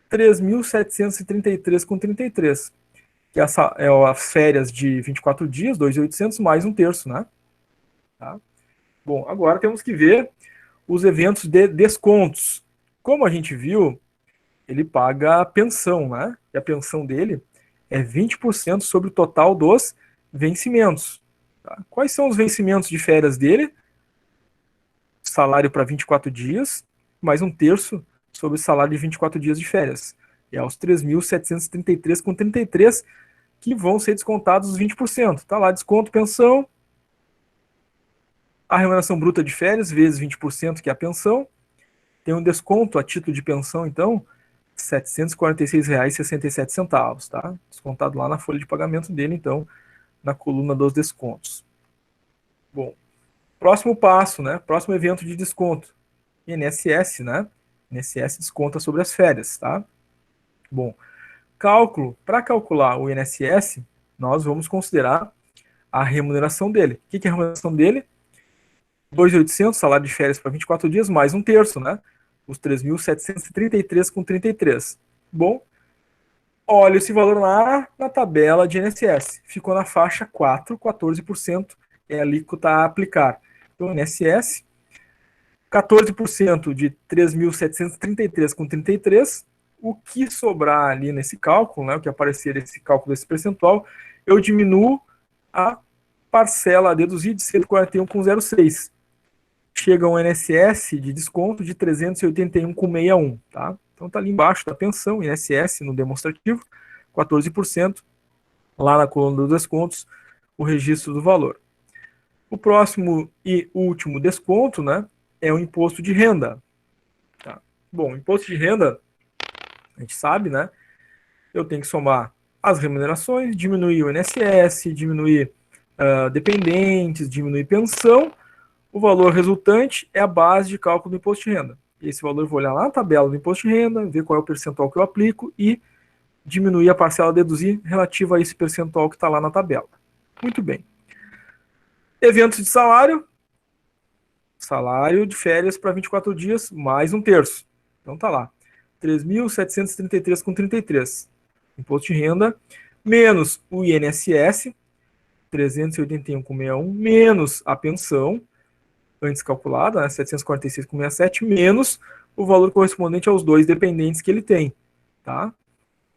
3.733,33, que é as férias de 24 dias, 2.800 mais 1/3, né? Tá? Bom, agora temos que ver os eventos de descontos. Como a gente viu, ele paga a pensão, né? E a pensão dele é 20% sobre o total dos vencimentos. Tá? Quais são os vencimentos de férias dele? Salário para 24 dias, mais 1/3 sobre o salário de 24 dias de férias. E é os 3.733,33 que vão ser descontados os 20%. Tá lá, desconto, pensão, a remuneração bruta de férias, vezes 20%, que é a pensão. Tem um desconto a título de pensão, então, R$ 746,67, tá? Descontado lá na folha de pagamento dele, então, na coluna dos descontos. Bom, próximo passo, né? Próximo evento de desconto. INSS, né? INSS desconta sobre as férias, tá? Bom, cálculo. Para calcular o INSS, nós vamos considerar a remuneração dele. O que é a remuneração dele? 2.800, salário de férias para 24 dias, mais 1/3, né? Os 3.733,33. Bom, olha esse valor lá na tabela de INSS. Ficou na faixa 4, 14% é a alíquota a aplicar. Então, INSS, 14% de 3.733,33. O que sobrar ali nesse cálculo, né, o que aparecer nesse cálculo desse percentual, eu diminuo a parcela a deduzir de 141,06. Chega um INSS de desconto de 381,61, tá? Então tá ali embaixo da pensão, INSS no demonstrativo, 14%, lá na coluna dos descontos, o registro do valor. O próximo e último desconto, né, é o imposto de renda. Tá? Bom, imposto de renda, a gente sabe, né, eu tenho que somar as remunerações, diminuir o INSS, diminuir dependentes, diminuir pensão. O valor resultante é a base de cálculo do imposto de renda. E esse valor eu vou olhar lá na tabela do imposto de renda, ver qual é o percentual que eu aplico e diminuir a parcela a deduzir relativa a esse percentual que está lá na tabela. Muito bem. Eventos de salário. Salário de férias para 24 dias, mais 1/3. Então tá lá. 3.733,33. Imposto de renda, menos o INSS, 381,61, menos a pensão, antes calculada, né, 746,67, menos o valor correspondente aos 2 dependentes que ele tem. Tá?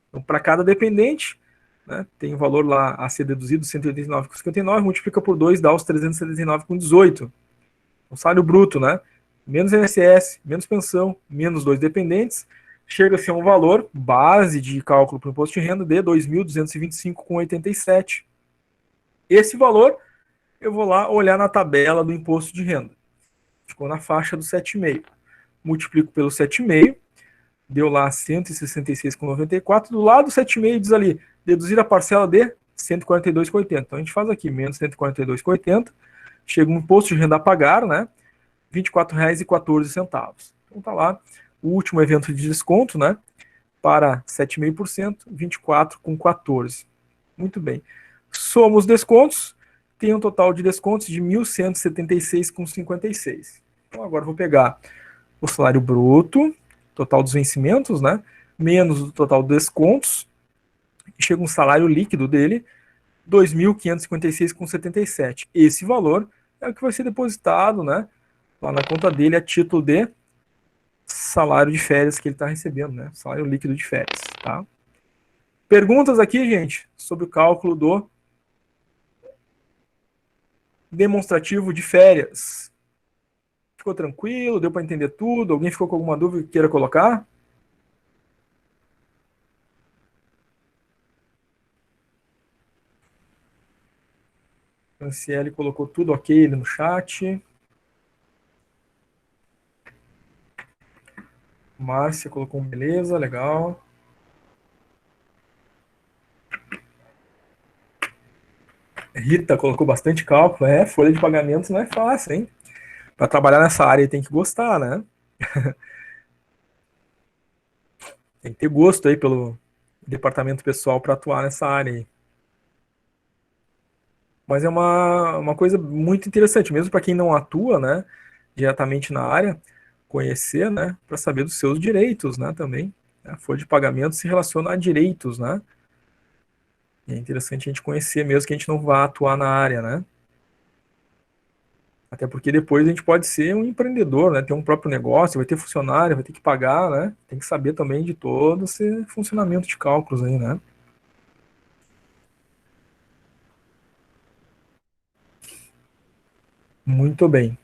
Então, para cada dependente, né, tem o valor lá a ser deduzido, 189,59, multiplica por 2, dá os 379,18. O salário bruto, né? Menos INSS, menos pensão, menos 2 dependentes, chega a ser um valor base de cálculo para o imposto de renda de 2.225,87. Esse valor, eu vou lá olhar na tabela do imposto de renda. Ficou na faixa do 7,5. Multiplico pelo 7,5, deu lá 166,94. Do lado do 7,5 diz ali, deduzir a parcela de 142,80. Então a gente faz aqui, menos 142,80. Chega um imposto de renda a pagar, né? R$ 24,14. Então tá lá o último evento de desconto, né? Para 7,5%, 24,14. Muito bem. Soma os descontos, tem um total de descontos de 1.176,56. Então agora eu vou pegar o salário bruto, total dos vencimentos, né? Menos o total dos descontos, e chega um salário líquido dele, 2.556,77. Esse valor é o que vai ser depositado, né, lá na conta dele a título de salário de férias que ele está recebendo, né? Salário líquido de férias, tá? Perguntas aqui, gente, sobre o cálculo do demonstrativo de férias. Ficou tranquilo? Deu para entender tudo? Alguém ficou com alguma dúvida que queira colocar? A Franciele colocou tudo ok ali no chat. Márcia colocou um beleza, legal. Rita colocou bastante cálculo. Folha de pagamentos não é fácil, hein? Para trabalhar nessa área tem que gostar, né? Tem que ter gosto aí pelo departamento pessoal para atuar nessa área aí. Mas é uma coisa muito interessante, mesmo para quem não atua, né, diretamente na área, conhecer, né, para saber dos seus direitos, né, também. A folha de pagamento se relaciona a direitos, né? E é interessante a gente conhecer, mesmo que a gente não vá atuar na área, né? Até porque depois a gente pode ser um empreendedor, né? Ter um próprio negócio, vai ter funcionário, vai ter que pagar, né? Tem que saber também de todo esse funcionamento de cálculos aí, né? Muito bem.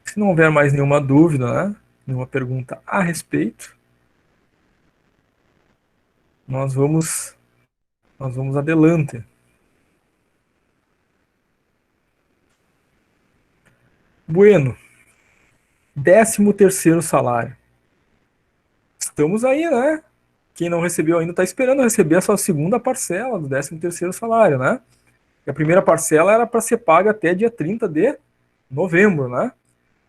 Se não houver mais nenhuma dúvida, né? Nenhuma pergunta a respeito, nós vamos adelante. Bueno, 13º salário. Estamos aí, né? Quem não recebeu ainda está esperando receber a sua segunda parcela do 13º salário, né? E a primeira parcela era para ser paga até dia 30 de novembro, né?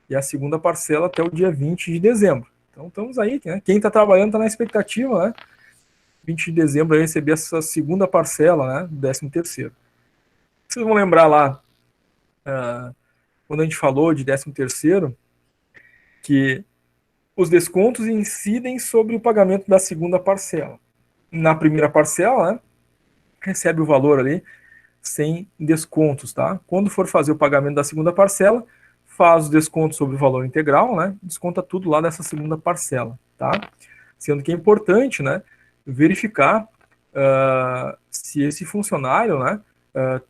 E a segunda parcela até o dia 20 de dezembro. Então estamos aí, né? Quem está trabalhando está na expectativa, né? 20 de dezembro aí receber essa segunda parcela, né? Do 13º. Vocês vão lembrar lá, quando a gente falou de 13º, que os descontos incidem sobre o pagamento da segunda parcela. Na primeira parcela, né, recebe o valor ali sem descontos, tá? Quando for fazer o pagamento da segunda parcela, faz o desconto sobre o valor integral, né? Desconta tudo lá dessa segunda parcela, tá? Sendo que é importante, né, verificar se esse funcionário, né,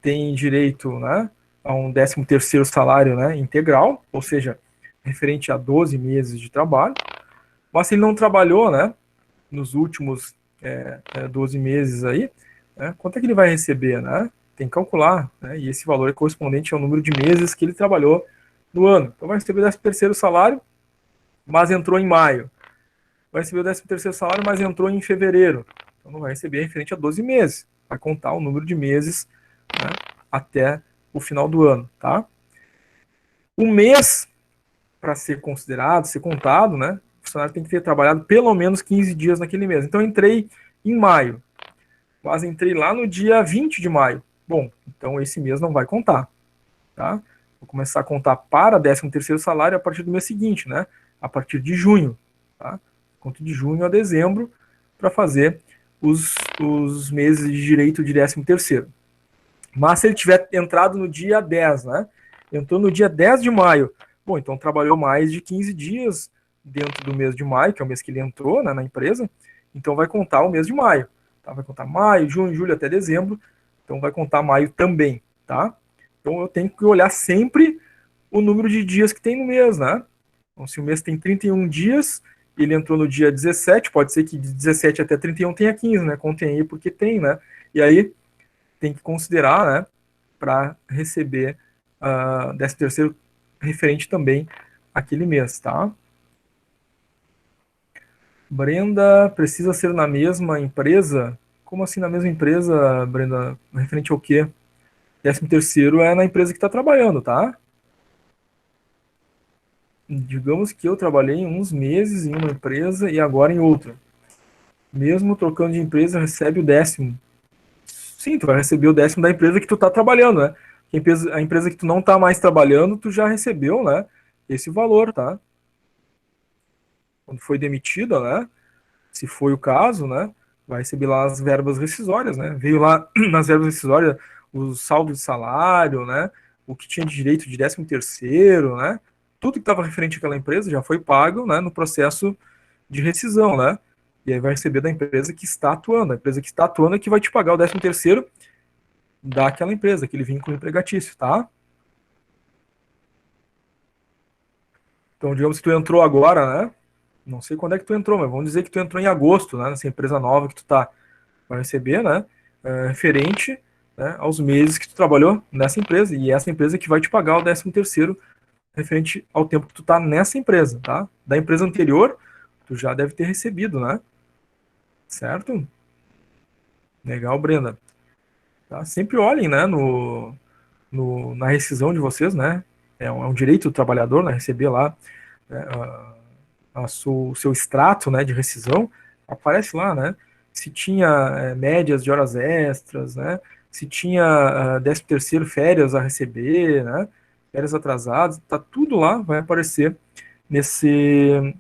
tem direito, né, a um 13º salário, né, integral, ou seja, referente a 12 meses de trabalho, mas se ele não trabalhou, né, nos últimos 12 meses aí, né, quanto é que ele vai receber, né? Tem que calcular, né, e esse valor é correspondente ao número de meses que ele trabalhou no ano. Então vai receber o 13º salário, mas entrou em maio. Vai receber o 13º salário, mas entrou em fevereiro. Então não vai receber referente a 12 meses. Vai contar o número de meses, né, até o final do ano, tá? O mês, para ser considerado, ser contado, né, o funcionário tem que ter trabalhado pelo menos 15 dias naquele mês. Então eu entrei em maio, mas entrei lá no dia 20 de maio. Bom, então esse mês não vai contar, tá? Vou começar a contar para 13º salário a partir do mês seguinte, né? A partir de junho. tá? Conto de junho a dezembro para fazer os meses de direito de 13º. Mas se ele tiver entrado no dia 10, né? Entrou no dia 10 de maio. Bom, então trabalhou mais de 15 dias dentro do mês de maio, que é o mês que ele entrou, né, na empresa. Então vai contar o mês de maio. Tá? Vai contar maio, junho, julho até dezembro. Então vai contar maio também, tá? Então eu tenho que olhar sempre o número de dias que tem no mês, né? Então se o mês tem 31 dias, ele entrou no dia 17, pode ser que de 17 até 31 tenha 15, né? Contem aí porque tem, né? E aí tem que considerar, né, para receber 13º referente também àquele mês, tá? Brenda, precisa ser na mesma empresa? Como assim na mesma empresa, Brenda? Referente ao quê? 13º é na empresa que está trabalhando, tá? Digamos que eu trabalhei uns meses em uma empresa e agora em outra. Mesmo trocando de empresa, recebe o 10º. Sim, tu vai receber o 10º da empresa que tu tá trabalhando, né? A empresa que tu não tá mais trabalhando, tu já recebeu, né? Esse valor, tá? Quando foi demitida, né? Se foi o caso, né? Vai receber lá as verbas rescisórias, né? Veio lá nas verbas rescisórias o saldo de salário, né? O que tinha de direito de 13º, né? Tudo que estava referente àquela empresa já foi pago, né? No processo de rescisão, né? E aí vai receber da empresa que está atuando. A empresa que está atuando é que vai te pagar o 13º daquela empresa, aquele vínculo empregatício, tá? Então, digamos que tu entrou agora, né? Não sei quando é que tu entrou, mas vamos dizer que tu entrou em agosto, né? Nessa empresa nova que tu tá, vai receber, né? Referente, né, aos meses que tu trabalhou nessa empresa, e essa empresa que vai te pagar o 13º referente ao tempo que tu tá nessa empresa, tá? Da empresa anterior, tu já deve ter recebido, né? Certo? Legal, Brenda. Tá? Sempre olhem, né, na rescisão de vocês, né? É um direito do trabalhador, né, receber lá, né, o seu extrato, né, de rescisão, aparece lá, né? Se tinha médias de horas extras, né? Se tinha 13º férias a receber, né? Férias atrasadas, tá tudo lá, vai aparecer nesse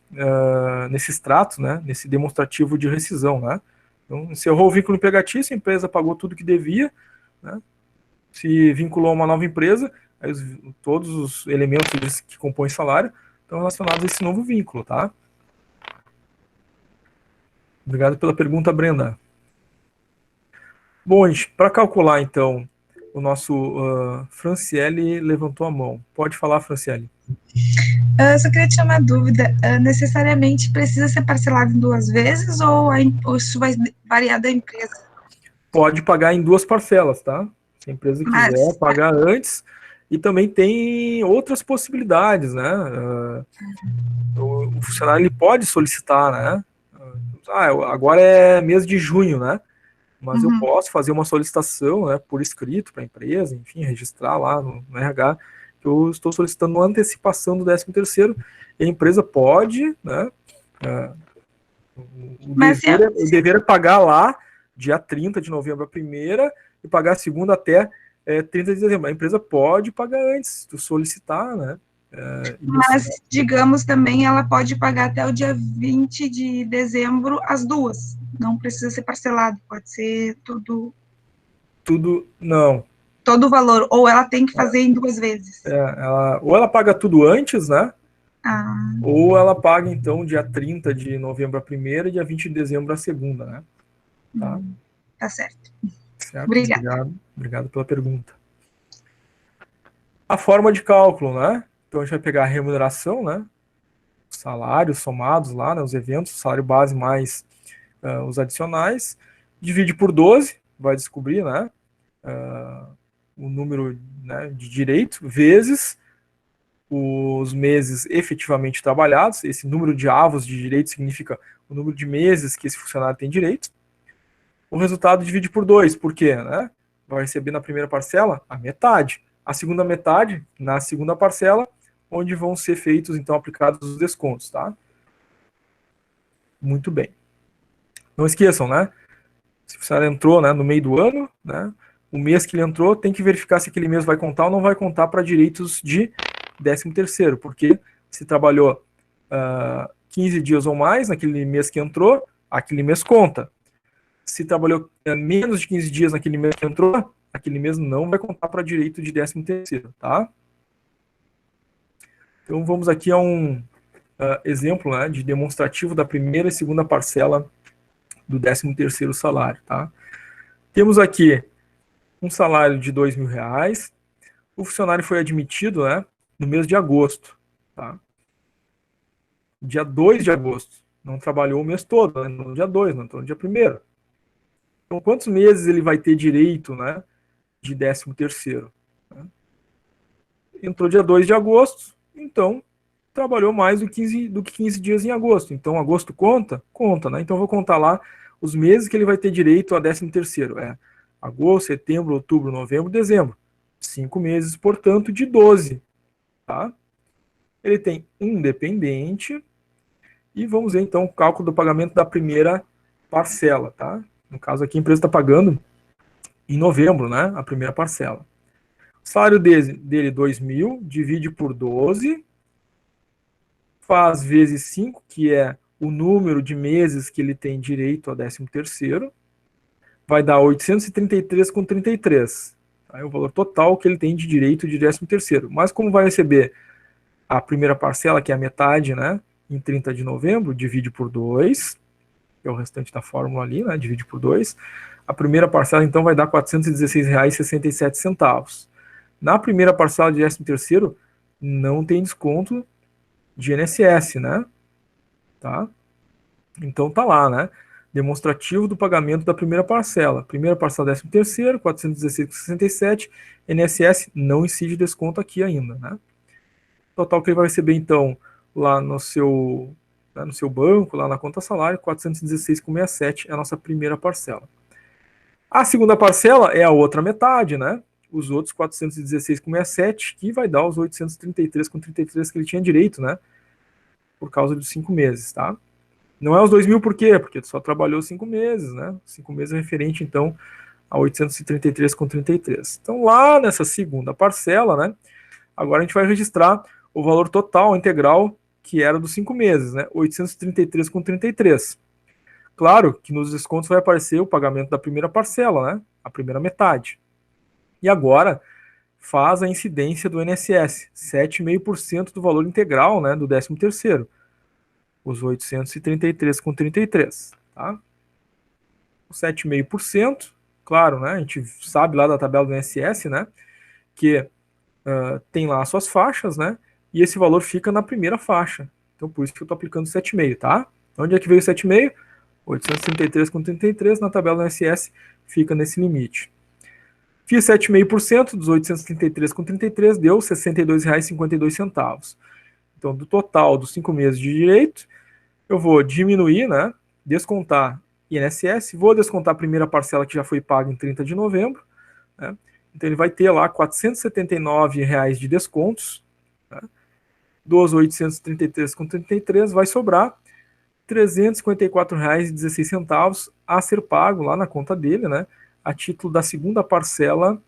extrato, né? Nesse demonstrativo de rescisão, né? Então, encerrou o vínculo empregatício, a empresa pagou tudo que devia, né? Se vinculou a uma nova empresa, aí todos os elementos que compõem salário estão relacionados a esse novo vínculo, tá? Obrigado pela pergunta, Brenda. Bom, gente, para calcular, então, o nosso Franciele levantou a mão. Pode falar, Franciele. Eu só queria tirar uma dúvida. Necessariamente precisa ser parcelado em 2 vezes ou isso vai variar da empresa? Pode pagar em 2 parcelas, tá? Se a empresa quiser pagar antes. E também tem outras possibilidades, né? O funcionário ele pode solicitar, né? Agora é mês de junho, né? Mas eu posso fazer uma solicitação, né, por escrito para a empresa, enfim, registrar lá no RH que eu estou solicitando uma antecipação do 13º, e a empresa pode, né, o dever é pagar lá, dia 30 de novembro a primeira, e pagar a segunda até 30 de dezembro. A empresa pode pagar antes, se tu solicitar, né. Mas, digamos, também ela pode pagar até o dia 20 de dezembro as 2. Não precisa ser parcelado, pode ser tudo... Não. Todo o valor, ou ela tem que fazer em 2 vezes. Ou ela paga tudo antes, né? Ah. Ou ela paga, então, dia 30 de novembro a primeira e dia 20 de dezembro a segunda, né? Tá, tá certo. Obrigada. Obrigado pela pergunta. A forma de cálculo, né? Então, a gente vai pegar a remuneração, né? Os salários somados lá, né? Os eventos, o salário base mais os adicionais. Divide por 12, vai descobrir, né? O número, né, de direito, vezes os meses efetivamente trabalhados. Esse número de avos de direito significa o número de meses que esse funcionário tem direito. O resultado divide por 2, por quê? Né? Vai receber na primeira parcela a metade. A segunda metade, na segunda parcela, onde vão ser feitos, então, aplicados os descontos, tá? Muito bem. Não esqueçam, né? Se o funcionário entrou, né, no meio do ano, né, o mês que ele entrou, tem que verificar se aquele mês vai contar ou não vai contar para direitos de 13º, porque se trabalhou 15 dias ou mais naquele mês que entrou, aquele mês conta. Se trabalhou menos de 15 dias naquele mês que entrou, aquele mês não vai contar para direito de 13º, tá? Então vamos aqui a um exemplo, né, de demonstrativo da primeira e segunda parcela do 13º salário, tá? Temos aqui um salário de R$2.000. O funcionário foi admitido, né, no mês de agosto, tá? Dia 2 de agosto. Não trabalhou o mês todo, né? No dia 2, não entrou no dia 1º. Então, quantos meses ele vai ter direito, né, de 13º? Né? Entrou dia 2 de agosto, então trabalhou mais do que 15 dias em agosto. Então, agosto conta? Conta, né? Então, eu vou contar lá os meses que ele vai ter direito a 13º. É agosto, setembro, outubro, novembro, dezembro. 5 meses, portanto, de 12. Tá? Ele tem um dependente. E vamos ver, então, o cálculo do pagamento da primeira parcela. Tá? No caso aqui, a empresa está pagando em novembro, né? A primeira parcela. O salário dele 2.000, divide por 12, faz vezes 5, que é o número de meses que ele tem direito a 13º, vai dar 833,33. É o valor total que ele tem de direito de 13º. Mas como vai receber a primeira parcela, que é a metade, né, em 30 de novembro, divide por 2, que é o restante da fórmula ali, né, divide por 2. A primeira parcela, então, vai dar R$ 416,67. Na primeira parcela de 13º, não tem desconto de INSS, né? Tá? Então tá lá, né? Demonstrativo do pagamento da primeira parcela. Primeira parcela 13º, 416,67. INSS não incide desconto aqui ainda, né? Total que ele vai receber, então, lá no seu banco, lá na conta salário, 416,67 é a nossa primeira parcela. A segunda parcela é a outra metade, né? Os outros 416,67, que vai dar os 833,33 que ele tinha direito, né? Por causa dos 5 meses, tá? Não é os 2.000 por quê? Porque tu só trabalhou 5 meses, né? 5 meses é referente, então, a 833,33. Então, lá nessa segunda parcela, né? Agora a gente vai registrar o valor total, integral, que era dos 5 meses, né? 833,33. Claro que nos descontos vai aparecer o pagamento da primeira parcela, né? A primeira metade. E agora faz a incidência do INSS, 7,5% do valor integral, né, do 13º, os 833,33, tá? O 7,5%, claro, né, a gente sabe lá da tabela do INSS, né, que tem lá as suas faixas, né, e esse valor fica na primeira faixa. Então, por isso que eu estou aplicando 7,5, tá? Onde é que veio o 7,5? 833,33 na tabela do INSS fica nesse limite. Fiz 7,5% dos 833,33, deu R$ 62,52. Então, do total dos 5 meses de direito, eu vou diminuir, né, descontar INSS, vou descontar a primeira parcela que já foi paga em 30 de novembro, né, então ele vai ter lá R$ 479 de descontos, né, dos 833,33 vai sobrar R$ 354,16 a ser pago lá na conta dele, né, a título da segunda parcela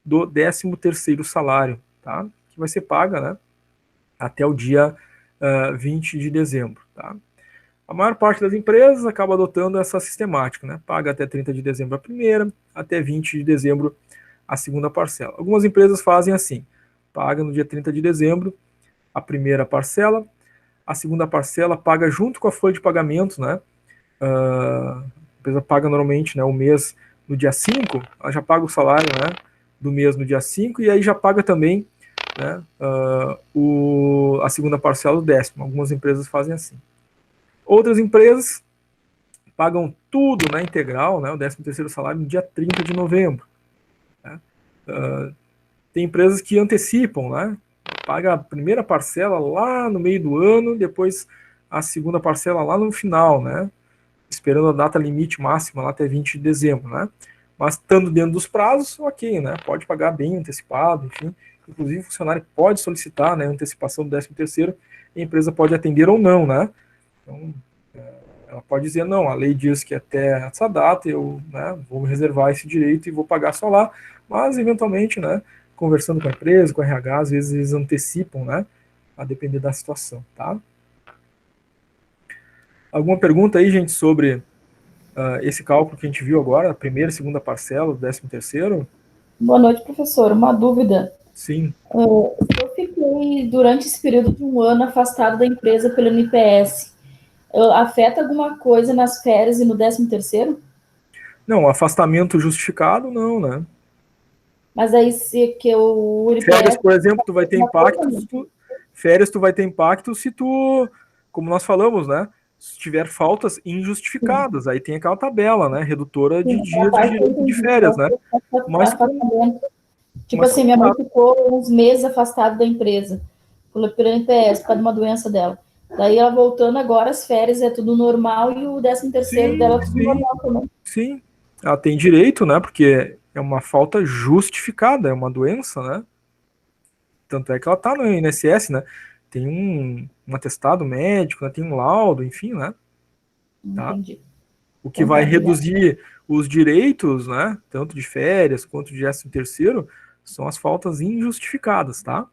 do 13º salário, tá? Que vai ser paga, né, até o dia 20 de dezembro. Tá? A maior parte das empresas acaba adotando essa sistemática, né? Paga até 30 de dezembro a primeira, até 20 de dezembro a segunda parcela. Algumas empresas fazem assim, paga no dia 30 de dezembro a primeira parcela, a segunda parcela paga junto com a folha de pagamento, né? A empresa paga normalmente, né, o mês no dia 5, ela já paga o salário, né, do mês no dia 5, e aí já paga também, né, a segunda parcela do 10º. Algumas empresas fazem assim. Outras empresas pagam tudo, né, integral, né, o 13º salário no dia 30 de novembro. Né. Tem empresas que antecipam, né, paga a primeira parcela lá no meio do ano, depois a segunda parcela lá no final, né, esperando a data limite máxima lá até 20 de dezembro, né? Mas estando dentro dos prazos, ok, né? Pode pagar bem antecipado, enfim. Inclusive o funcionário pode solicitar, né, antecipação do 13º, e a empresa pode atender ou não, né? Então, ela pode dizer, não, a lei diz que até essa data eu, né, vou me reservar esse direito e vou pagar só lá, mas eventualmente, né, conversando com a empresa, com a RH, às vezes eles antecipam, né, a depender da situação, tá? Alguma pergunta aí, gente, sobre esse cálculo que a gente viu agora, a primeira e segunda parcela do 13º? Boa noite, professor. Uma dúvida. Sim. Eu fiquei, durante esse período de um ano, afastado da empresa pelo NPS. Afeta alguma coisa nas férias e no 13º? Não, afastamento justificado, não, né? Mas aí, se que o Férias, NPS... por exemplo, tu vai ter Uma impacto coisa, se férias tu vai ter impacto se tu, como nós falamos, né? Se tiver faltas injustificadas, aí tem aquela tabela, né? Redutora de a dias de parte que eu direito de entendi, férias, né? Mas, afastamento. Tipo mas assim, minha mãe ficou uns meses afastada da empresa, pelo NPS, por causa de uma doença dela. Daí ela voltando agora, as férias é tudo normal e o 13º dela é tudo normal também. Sim, ela tem direito, né? Porque é uma falta justificada, é uma doença, né? Tanto é que ela tá no INSS, né? Tem um atestado médico, né? Tem um laudo, enfim, né? Tá? Entendi. O que Então vai tá, obrigada. reduzir os direitos, né? Tanto de férias quanto de 13º, são as faltas injustificadas, tá?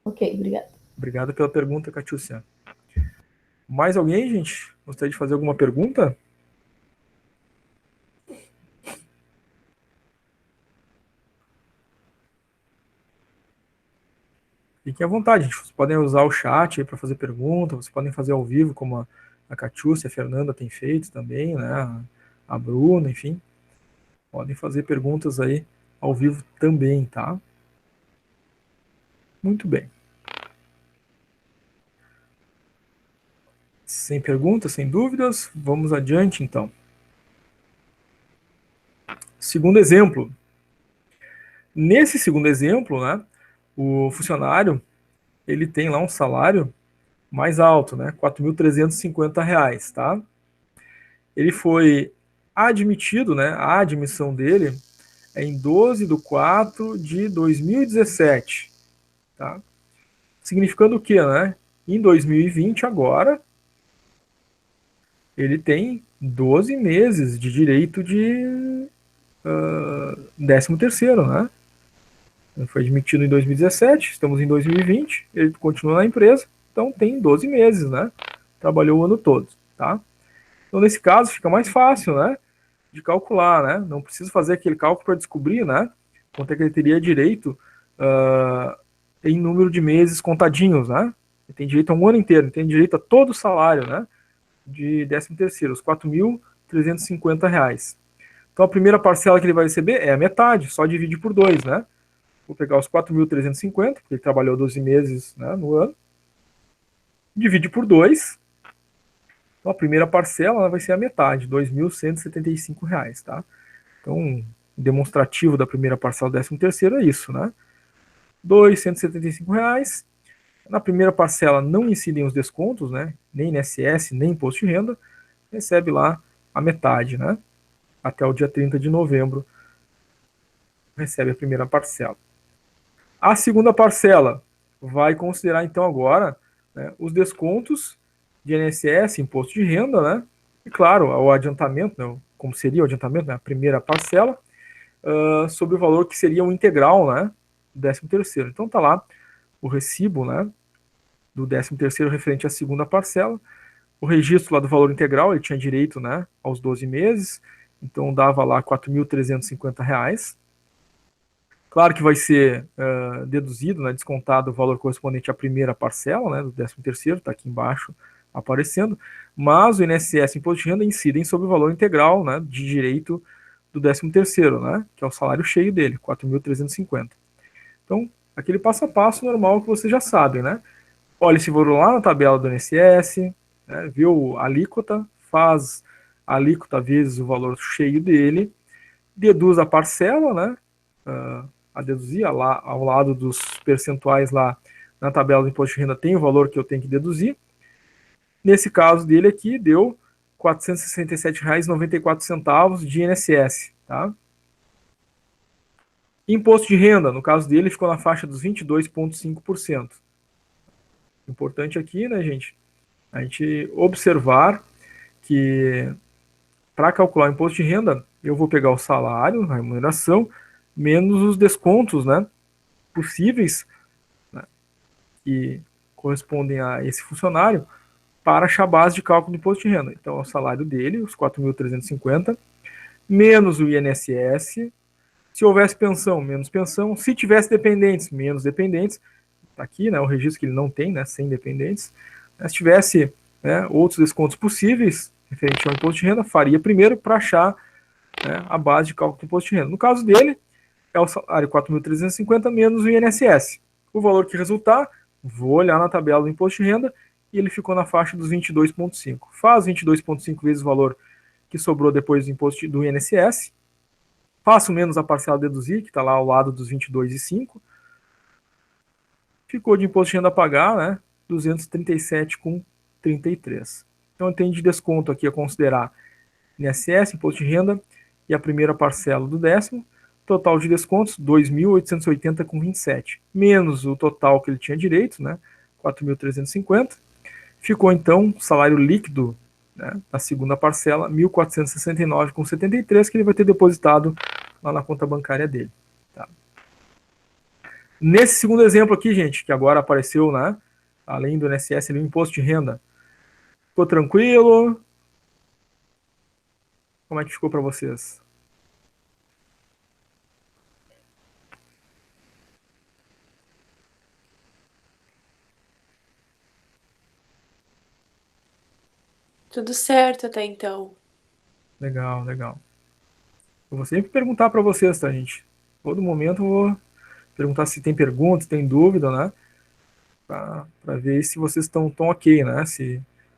Ok, obrigada. Obrigado pela pergunta, Catiúcia. Mais alguém, gente? Gostaria de fazer alguma pergunta? Fiquem à vontade, gente. Vocês podem usar o chat aí para fazer pergunta, vocês podem fazer ao vivo, como a Catiúcia, a Fernanda tem feito também, né? A Bruna, enfim. Podem fazer perguntas aí ao vivo também, tá? Muito bem. Sem perguntas, sem dúvidas, vamos adiante então. Segundo exemplo. Nesse segundo exemplo, né, o funcionário ele tem lá um salário mais alto, né, R$ 4.350, tá? Ele foi admitido, né, a admissão dele é em 12/4/2017, tá? Significando o quê, né? Em 2020 agora ele tem 12 meses de direito de 13º, né? Ele foi admitido em 2017, estamos em 2020, ele continua na empresa, então tem 12 meses, né? Trabalhou o ano todo, tá? Então, nesse caso, fica mais fácil, né? De calcular, né? Não precisa fazer aquele cálculo para descobrir, né? Quanto é que ele teria direito em número de meses contadinhos, né? Ele tem direito a um ano inteiro, ele tem direito a todo o salário, né? De 13º, os R$ 4.350. Então, a primeira parcela que ele vai receber é a metade, só divide por 2, né? Vou pegar os 4.350, porque ele trabalhou 12 meses, né, no ano, divide por 2. Então, a primeira parcela vai ser a metade, R$ 2.175, tá? Então, o demonstrativo da primeira parcela do 13º é isso, né? R$ 2.175. Na primeira parcela não incidem os descontos, né? Nem INSS, nem imposto de renda. Recebe lá a metade, né? Até o dia 30 de novembro recebe a primeira parcela. A segunda parcela vai considerar, então, agora, né, os descontos de INSS, imposto de renda, né? E, claro, o adiantamento, né, como seria o adiantamento, né, a primeira parcela, sobre o valor que seria o integral, né, do 13º. Então, tá lá o recibo, né, do 13º referente à segunda parcela. O registro lá do valor integral, ele tinha direito, né, aos 12 meses, então dava lá R$ 4.350. Claro que vai ser deduzido, né, descontado o valor correspondente à primeira parcela, né, do 13º, está aqui embaixo aparecendo, mas o INSS e Imposto de Renda incidem sobre o valor integral, né, de direito do 13º, né, que é o salário cheio dele, 4.350. Então, aquele passo a passo normal que vocês já sabem, né? Olha esse valor lá na tabela do INSS, né, viu a alíquota, faz a alíquota vezes o valor cheio dele, deduz a parcela, né, a deduzir, lá ao lado dos percentuais lá na tabela do imposto de renda tem o valor que eu tenho que deduzir. Nesse caso dele aqui, deu R$ 467,94 de INSS, tá? Imposto de renda, no caso dele, ficou na faixa dos 22,5%. Importante aqui, né, gente, a gente observar que para calcular o imposto de renda, eu vou pegar o salário, a remuneração, menos os descontos, né, possíveis, né, que correspondem a esse funcionário, para achar a base de cálculo do imposto de renda. Então, é o salário dele, os 4.350, menos o INSS. Se houvesse pensão, menos pensão. Se tivesse dependentes, menos dependentes. Está aqui, né, o registro que ele não tem, né, sem dependentes. Se tivesse, né, outros descontos possíveis, referente ao imposto de renda, faria primeiro para achar, né, a base de cálculo do imposto de renda. No caso dele, é o salário 4.350 menos o INSS. O valor que resultar, vou olhar na tabela do imposto de renda e ele ficou na faixa dos 22,5. Faz 22,5 vezes o valor que sobrou depois do imposto do INSS. Faço menos a parcela deduzir, que está lá ao lado dos 22,5. Ficou de imposto de renda a pagar, né, 237,33. Então tem de desconto aqui a considerar INSS, imposto de renda e a primeira parcela do 10º. Total de descontos, 2.880,27. Menos o total que ele tinha direito, né, 4.350. Ficou, então, salário líquido, né, na segunda parcela, 1.469,73, que ele vai ter depositado lá na conta bancária dele. Tá? Nesse segundo exemplo aqui, gente, que agora apareceu, né, além do INSS, o imposto de renda, ficou tranquilo? Como é que ficou para vocês? Tudo certo até então. Legal, legal. Eu vou sempre perguntar para vocês, tá, gente? Todo momento eu vou perguntar se tem perguntas, se tem dúvida, né? Para ver se vocês estão ok, né?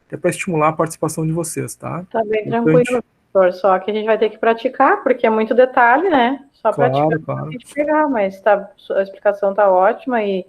Até para estimular a participação de vocês, tá? Tá bem Importante. tranquilo, professor. Só que a gente vai ter que praticar, porque é muito detalhe, né? Só praticar Claro. a gente pegar, mas tá, a explicação tá ótima e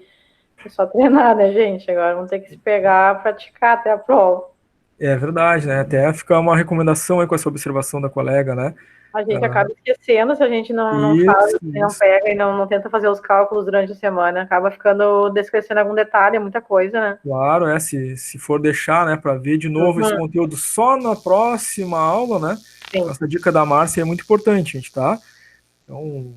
é só treinar, né, gente? Agora vamos ter que se pegar, praticar até a prova. É verdade, né? Até ficar uma recomendação aí com essa observação da colega, né? A gente acaba esquecendo se a gente não fala, não pega e não tenta fazer os cálculos durante a semana. Acaba ficando descrescendo algum detalhe, é muita coisa, né? Claro, se for deixar, né, para ver de novo esse conteúdo só na próxima aula, né? Sim. Essa dica da Márcia é muito importante, gente, tá? Então,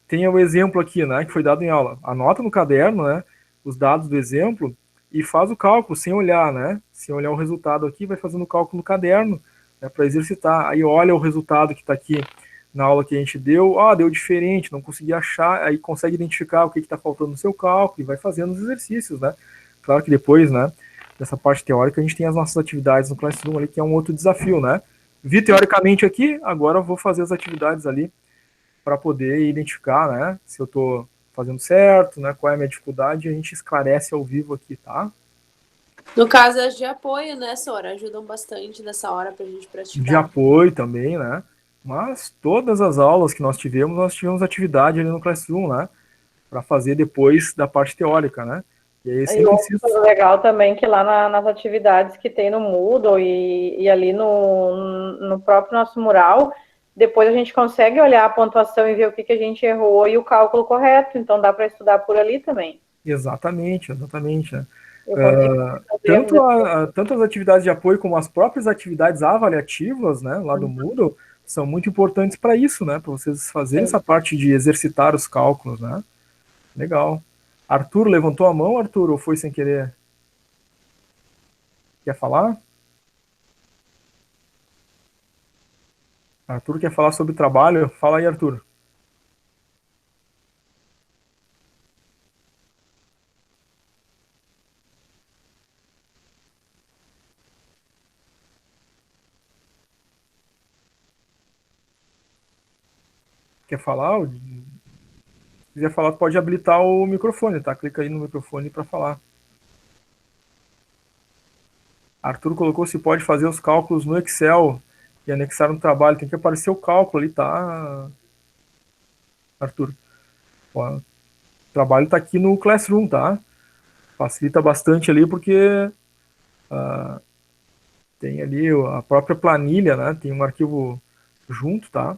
tem o exemplo aqui, né, que foi dado em aula. Anota no caderno, né, os dados do exemplo e faz o cálculo sem olhar, né? Sem olhar o resultado aqui, vai fazendo o cálculo no caderno, né, para exercitar. Aí olha o resultado que está aqui na aula que a gente deu. Deu diferente, não consegui achar. Aí consegue identificar o que está faltando no seu cálculo e vai fazendo os exercícios, né? Claro que depois, né, dessa parte teórica, a gente tem as nossas atividades no Classroom ali, que é um outro desafio, né? Vi teoricamente aqui, agora eu vou fazer as atividades ali para poder identificar, né, se eu estou fazendo certo, né, qual é a minha dificuldade, e a gente esclarece ao vivo aqui, tá? No caso, as de apoio, né, Sora? Ajudam bastante nessa hora pra gente praticar. De apoio também, né? Mas todas as aulas que nós tivemos atividade ali no Classroom, né? Para fazer depois da parte teórica, né? E aí sempre legal também que lá nas atividades que tem no Moodle e ali no próprio nosso mural, depois a gente consegue olhar a pontuação e ver o que a gente errou e o cálculo correto, então dá para estudar por ali também. Exatamente. Né? Tanto as atividades de apoio como as próprias atividades avaliativas, né, lá do Moodle, são muito importantes para isso, né? Para vocês fazerem essa parte de exercitar os cálculos, né? Legal. Arthur levantou a mão, Arthur, ou foi sem querer? Quer falar? Arthur quer falar sobre trabalho? Fala aí, Arthur. Quer falar? Se quiser falar, pode habilitar o microfone, tá? Clica aí no microfone para falar. Arthur colocou se pode fazer os cálculos no Excel e anexar no trabalho. Tem que aparecer o cálculo ali, tá, Arthur? O trabalho tá aqui no Classroom, tá? Facilita bastante ali porque tem ali a própria planilha, né? Tem um arquivo junto, tá?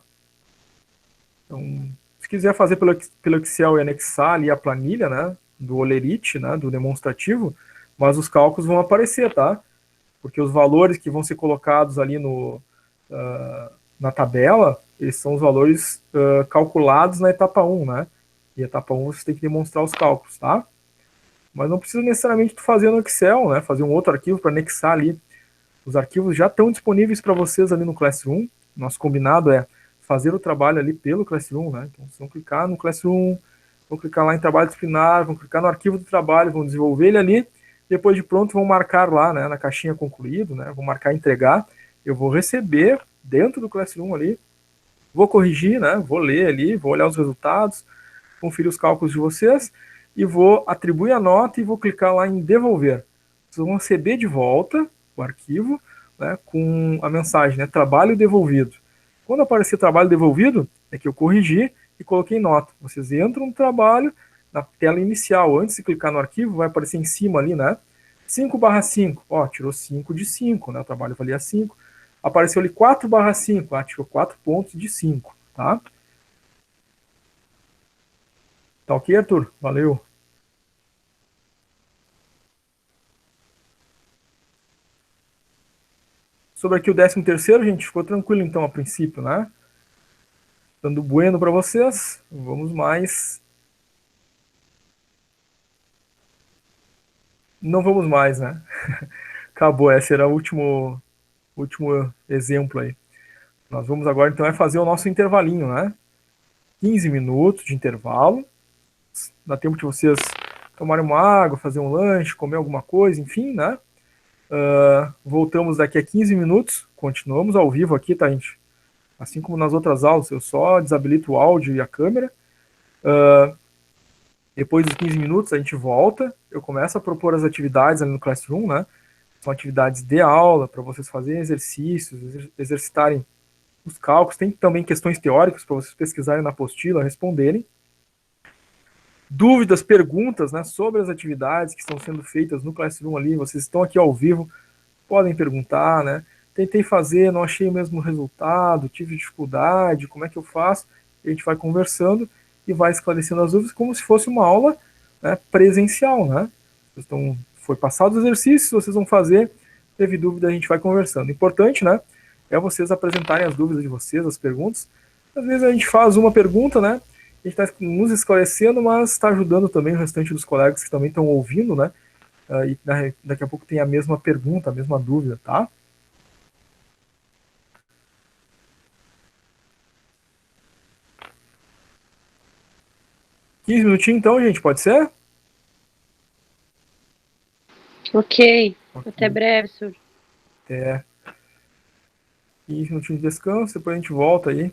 Então, se quiser fazer pelo Excel e anexar ali a planilha, né? Do Olerite, né? Do demonstrativo, mas os cálculos vão aparecer, tá? Porque os valores que vão ser colocados ali na tabela, eles são os valores calculados na etapa 1, né? E etapa 1 você tem que demonstrar os cálculos, tá? mas não precisa necessariamente tu fazer no Excel, né? Fazer um outro arquivo para anexar ali. Os arquivos já estão disponíveis para vocês ali no Classroom. Nosso combinado é fazer o trabalho ali pelo Classroom, né? Então, vocês vão clicar no Classroom, vão clicar lá em trabalho disciplinar, vão clicar no arquivo do trabalho, vão desenvolver ele ali, depois de pronto vão marcar lá, né, na caixinha concluído, né? Vão marcar entregar. Eu vou receber dentro do Classroom ali, vou corrigir, né? Vou ler ali, vou olhar os resultados, conferir os cálculos de vocês e vou atribuir a nota e vou clicar lá em devolver. Vocês vão receber de volta o arquivo, né, com a mensagem, né, trabalho devolvido. Quando aparecer trabalho devolvido, é que eu corrigi e coloquei nota. Vocês entram no trabalho, na tela inicial, antes de clicar no arquivo, vai aparecer em cima ali, né, 5/5, ó, tirou 5 de 5, né, o trabalho valia 5. Apareceu ali 4/5, tirou 4 pontos de 5, tá? Tá ok, Arthur? Valeu. Sobre aqui o 13º, gente, ficou tranquilo então a princípio, né? Dando bueno para vocês, vamos mais. Não vamos mais, né? Acabou, esse era o último exemplo aí. Nós vamos agora então fazer o nosso intervalinho, né? 15 minutos de intervalo. Dá tempo de vocês tomarem uma água, fazer um lanche, comer alguma coisa, enfim, né? Voltamos daqui a 15 minutos. Continuamos ao vivo aqui, tá, gente? Assim como nas outras aulas, eu só desabilito o áudio e a câmera. Depois dos 15 minutos, a gente volta. Eu começo a propor as atividades ali no Classroom, né? São atividades de aula, para vocês fazerem exercícios, exercitarem os cálculos. Tem também questões teóricas para vocês pesquisarem na apostila, responderem. Dúvidas, perguntas, né, sobre as atividades que estão sendo feitas no Classroom ali, vocês estão aqui ao vivo, podem perguntar, né? Tentei fazer, não achei o mesmo resultado, tive dificuldade, como é que eu faço? A gente vai conversando e vai esclarecendo as dúvidas como se fosse uma aula, né, presencial, né? Foi passado os exercícios, vocês vão fazer, teve dúvida, a gente vai conversando. Importante, né, é vocês apresentarem as dúvidas de vocês, as perguntas. Às vezes a gente faz uma pergunta, né, a gente está nos esclarecendo, mas está ajudando também o restante dos colegas que também estão ouvindo, né, e daqui a pouco tem a mesma pergunta, a mesma dúvida, tá? $15 minutinhos então, gente, pode ser? Ok. Até breve, senhor. Até 15 minutinhos de descanso, depois a gente volta aí,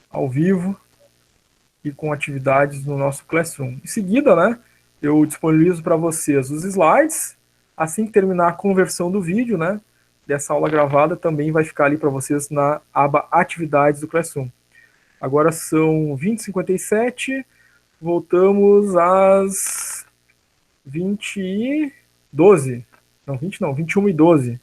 ao vivo, e com atividades no nosso Classroom. Em seguida, né, eu disponibilizo para vocês os slides, assim que terminar a conversão do vídeo, né, dessa aula gravada, também vai ficar ali para vocês na aba Atividades do Classroom. Agora são 20h57, voltamos às 20h12. Não, 20 não, 21h12.